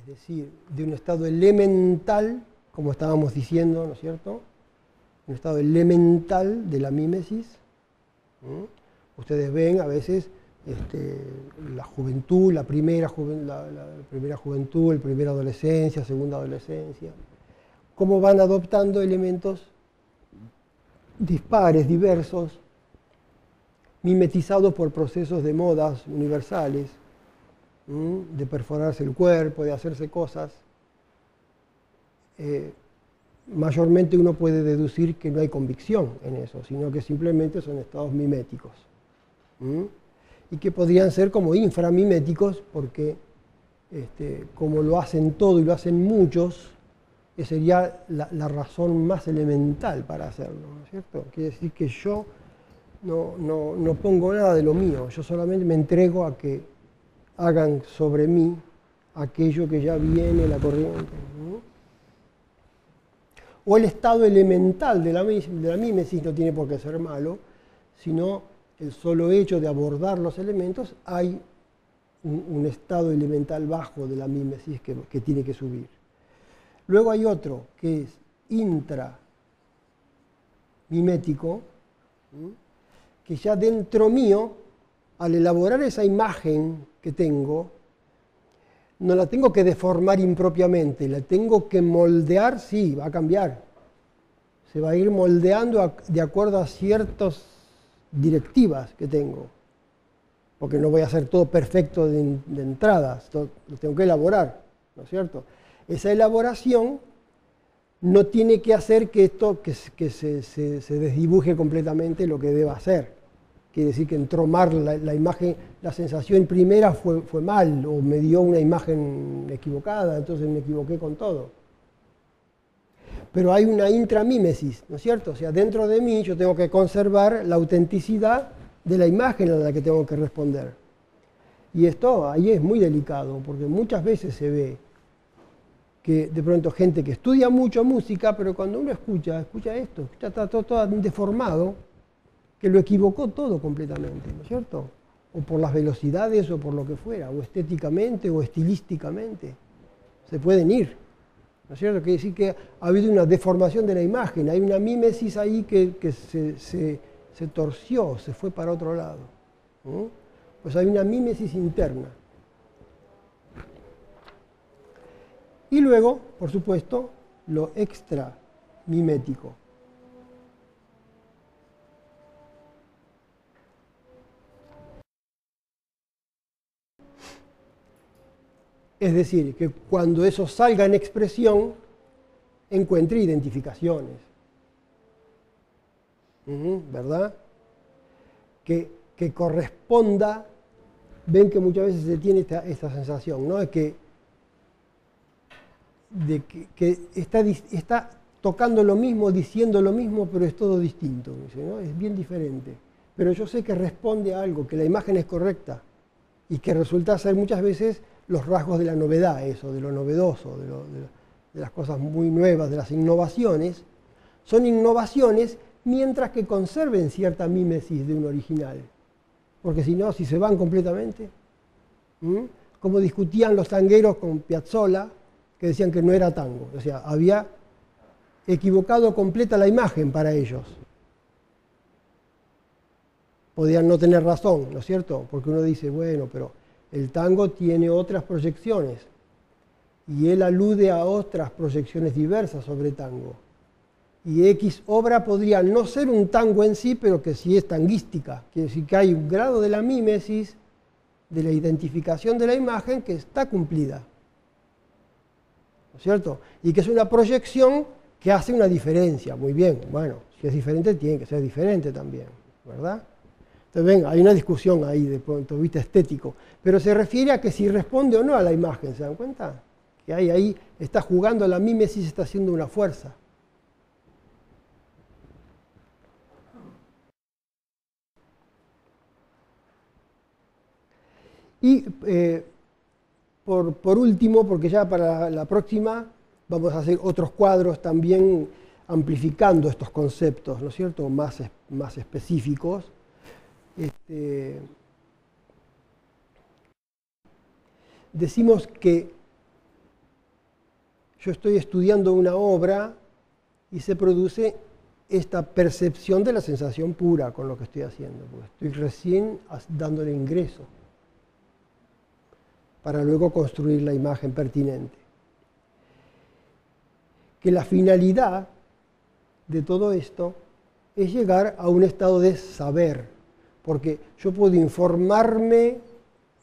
[SPEAKER 1] es decir, de un estado elemental, como estábamos diciendo, ¿no es cierto? Un estado elemental de la mímesis. Ustedes ven a veces la juventud, la primera juventud, la primera adolescencia, segunda adolescencia, cómo van adoptando elementos dispares, diversos, mimetizados por procesos de modas universales, de perforarse el cuerpo, de hacerse cosas. Mayormente uno puede deducir que no hay convicción en eso, sino que simplemente son estados miméticos. Y que podrían ser como inframiméticos porque como lo hacen todo y lo hacen muchos, sería la razón más elemental para hacerlo, ¿no es cierto? Quiere decir que yo no pongo nada de lo mío, yo solamente me entrego a que hagan sobre mí aquello que ya viene la corriente, ¿no? O el estado elemental de la mímesis no tiene por qué ser malo, sino el solo hecho de abordar los elementos, hay un estado elemental bajo de la mímesis que tiene que subir. Luego hay otro que es intramimético, que ya dentro mío, al elaborar esa imagen que tengo, no la tengo que deformar impropiamente, la tengo que moldear, sí, va a cambiar. Se va a ir moldeando de acuerdo a ciertas directivas que tengo, porque no voy a hacer todo perfecto de entrada, lo tengo que elaborar, ¿no es cierto? Esa elaboración no tiene que hacer que se desdibuje completamente lo que deba hacer. Quiere decir que entró mal la imagen, la sensación primera fue mal, o me dio una imagen equivocada, entonces me equivoqué con todo. Pero hay una intramímesis, ¿no es cierto? O sea, dentro de mí yo tengo que conservar la autenticidad de la imagen a la que tengo que responder. Y esto ahí es muy delicado, porque muchas veces se ve que de pronto gente que estudia mucho música, pero cuando uno escucha esto, está todo deformado, que lo equivocó todo completamente, ¿no es cierto? O por las velocidades o por lo que fuera, o estéticamente o estilísticamente. Se pueden ir. ¿no es cierto? Quiere decir que ha habido una deformación de la imagen, hay una mímesis ahí que se torció, se fue para otro lado. Pues hay una mímesis interna. Y luego, por supuesto, lo extramimético. Es decir, que cuando eso salga en expresión, encuentre identificaciones. ¿Verdad? Que corresponda, ven que muchas veces se tiene esta sensación, ¿no? De que está tocando lo mismo, diciendo lo mismo, pero es todo distinto, ¿no? Es bien diferente. Pero yo sé que responde a algo, que la imagen es correcta y que resulta ser muchas veces los rasgos de la novedad, eso, de lo novedoso, de las cosas muy nuevas, de las innovaciones. Son innovaciones mientras que conserven cierta mímesis de un original. Porque si no, si se van completamente, como discutían los tangueros con Piazzolla, que decían que no era tango. O sea, había equivocado completa la imagen para ellos. Podían no tener razón, ¿no es cierto? Porque uno dice, bueno, pero el tango tiene otras proyecciones. Y él alude a otras proyecciones diversas sobre tango. Y X obra podría no ser un tango en sí, pero que sí es tanguística. Quiere decir que hay un grado de la mímesis, de la identificación de la imagen, que está cumplida. ¿No es cierto? Y que es una proyección que hace una diferencia. Muy bien, bueno, si es diferente, tiene que ser diferente también, ¿verdad? Entonces, ven, hay una discusión ahí de punto de vista estético, pero se refiere a que si responde o no a la imagen, ¿se dan cuenta? Que ahí está jugando la mímesis, está haciendo una fuerza. Y por último, porque ya para la próxima vamos a hacer otros cuadros también amplificando estos conceptos, ¿no es cierto?, más específicos. Decimos que yo estoy estudiando una obra y se produce esta percepción de la sensación pura con lo que estoy haciendo, porque estoy recién dándole ingreso para luego construir la imagen pertinente. Que la finalidad de todo esto es llegar a un estado de saber, porque yo puedo informarme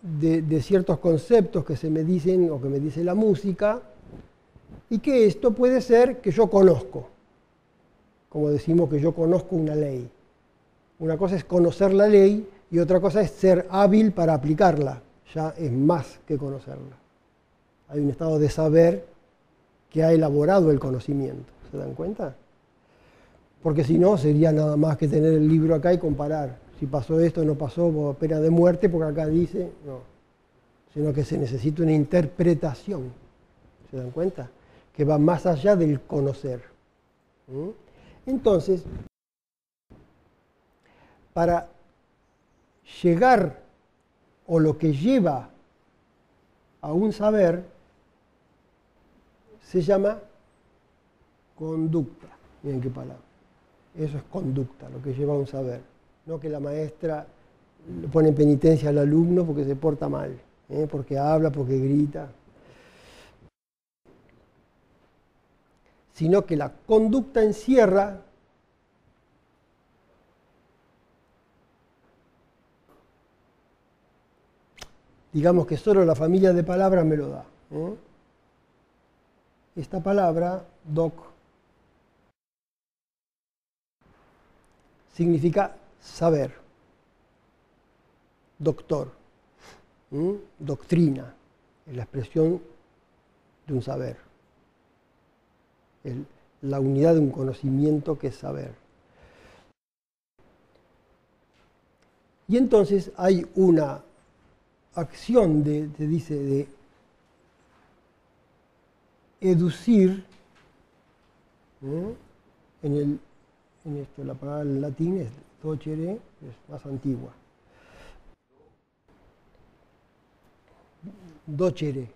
[SPEAKER 1] de ciertos conceptos que se me dicen o que me dice la música, y que esto puede ser que yo conozco, como decimos que yo conozco una ley. Una cosa es conocer la ley y otra cosa es ser hábil para aplicarla. Ya es más que conocerla. Hay un estado de saber que ha elaborado el conocimiento. ¿Se dan cuenta? Porque si no, sería nada más que tener el libro acá y comparar. Si pasó esto, no pasó, pena de muerte, porque acá dice, no. Sino que se necesita una interpretación. ¿Se dan cuenta? Que va más allá del conocer. Entonces, para llegar, o lo que lleva a un saber, se llama conducta. Miren qué palabra. Eso es conducta, lo que lleva a un saber. No que la maestra le pone en penitencia al alumno porque se porta mal, porque habla, porque grita. Sino que la conducta encierra digamos que solo la familia de palabras me lo da. Esta palabra, doc, significa saber, doctor, doctrina, es la expresión de un saber, la unidad de un conocimiento que es saber. Y entonces hay una acción de educir, en esto la palabra en latín es docere, es más antigua. Docere.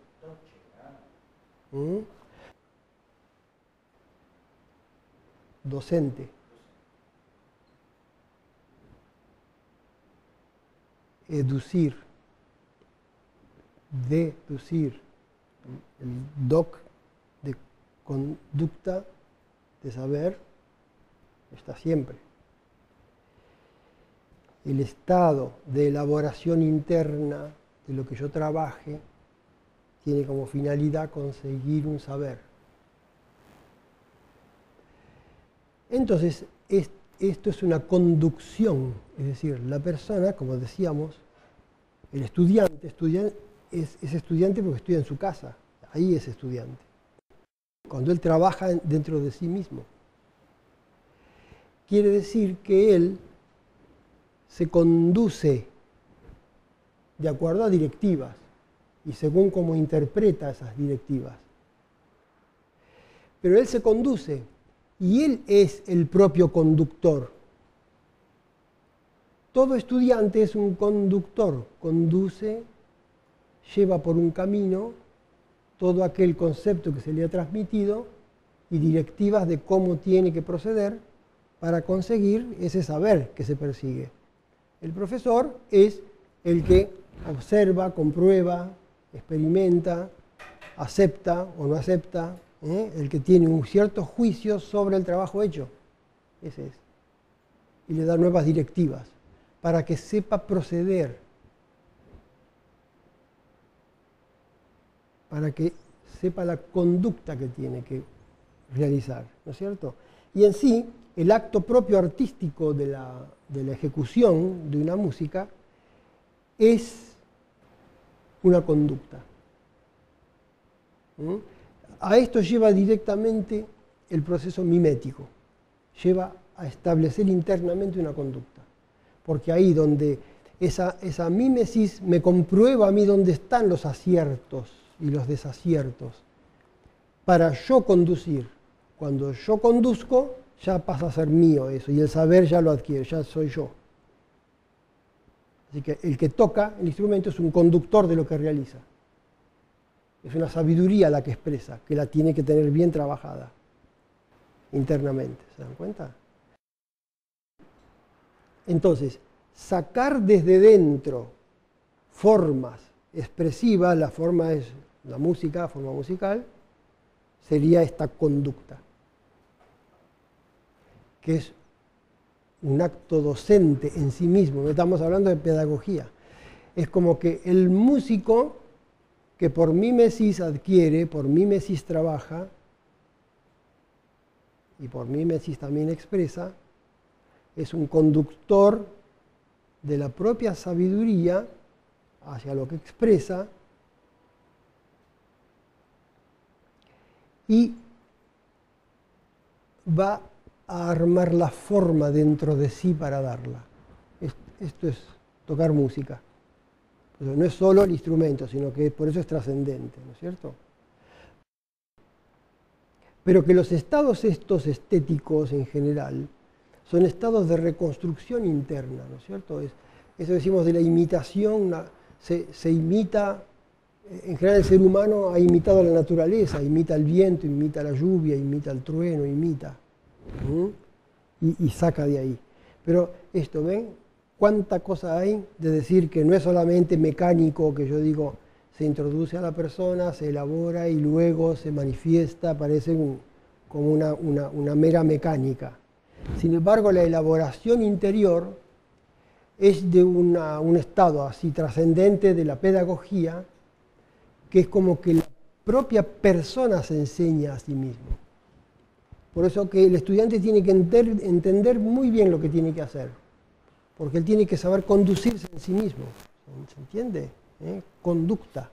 [SPEAKER 1] docente. Educir, deducir, el doc de conducta, de saber, está siempre. El estado de elaboración interna de lo que yo trabaje tiene como finalidad conseguir un saber. Entonces, esto es una conducción, es decir, la persona, como decíamos, el estudiante es estudiante porque estudia en su casa, ahí es estudiante. Cuando él trabaja dentro de sí mismo. Quiere decir que él se conduce de acuerdo a directivas y según cómo interpreta esas directivas. Pero él se conduce y él es el propio conductor. Todo estudiante es un conductor, conduce, lleva por un camino todo aquel concepto que se le ha transmitido y directivas de cómo tiene que proceder para conseguir ese saber que se persigue. El profesor es el que observa, comprueba, experimenta, acepta o no acepta, el que tiene un cierto juicio sobre el trabajo hecho. Ese es. Y le da nuevas directivas para que sepa proceder, para que sepa la conducta que tiene que realizar, ¿no es cierto? Y en sí, el acto propio artístico de la ejecución de una música es una conducta. A esto lleva directamente el proceso mimético, lleva a establecer internamente una conducta, porque ahí donde esa mímesis me comprueba a mí dónde están los aciertos y los desaciertos, para yo conducir. Cuando yo conduzco, ya pasa a ser mío eso, y el saber ya lo adquiere, ya soy yo. Así que el que toca el instrumento es un conductor de lo que realiza. Es una sabiduría la que expresa, que la tiene que tener bien trabajada internamente. ¿Se dan cuenta? Entonces, sacar desde dentro formas expresivas, la forma es la música, forma musical, sería esta conducta, que es un acto docente en sí mismo. No estamos hablando de pedagogía. Es como que el músico que por mímesis adquiere, por mímesis trabaja y por mímesis también expresa, es un conductor de la propia sabiduría hacia lo que expresa y va a armar la forma dentro de sí para darla. Esto es tocar música. No es solo el instrumento, sino que por eso es trascendente, ¿no es cierto? Pero que los estados estos estéticos en general son estados de reconstrucción interna, ¿no es cierto? Eso decimos de la imitación, se imita, en general el ser humano ha imitado a la naturaleza, imita el viento, imita la lluvia, imita el trueno, imita, y saca de ahí. Pero esto, ¿ven? ¿Cuánta cosa hay de decir que no es solamente mecánico, que yo digo, se introduce a la persona, se elabora y luego se manifiesta, parece como una mera mecánica? Sin embargo, la elaboración interior es de un estado así trascendente de la pedagogía, que es como que la propia persona se enseña a sí mismo. Por eso que el estudiante tiene que entender muy bien lo que tiene que hacer, porque él tiene que saber conducirse en sí mismo. ¿Se entiende? Conducta.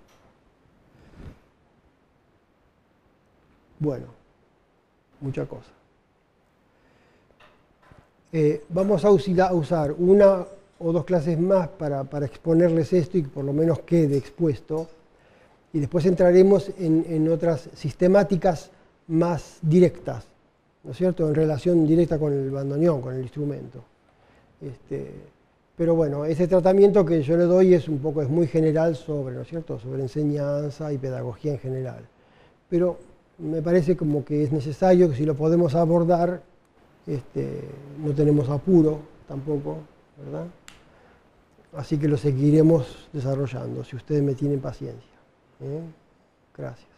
[SPEAKER 1] Bueno, mucha cosa. Vamos a usar una o dos clases más para exponerles esto y que por lo menos quede expuesto. Y después entraremos en otras sistemáticas más directas, ¿no es cierto?, en relación directa con el bandoneón, con el instrumento. Pero bueno, ese tratamiento que yo le doy es muy general sobre, ¿no es cierto?, sobre enseñanza y pedagogía en general. Pero me parece como que es necesario que si lo podemos abordar No tenemos apuro tampoco, ¿verdad? Así que lo seguiremos desarrollando, si ustedes me tienen paciencia. Gracias.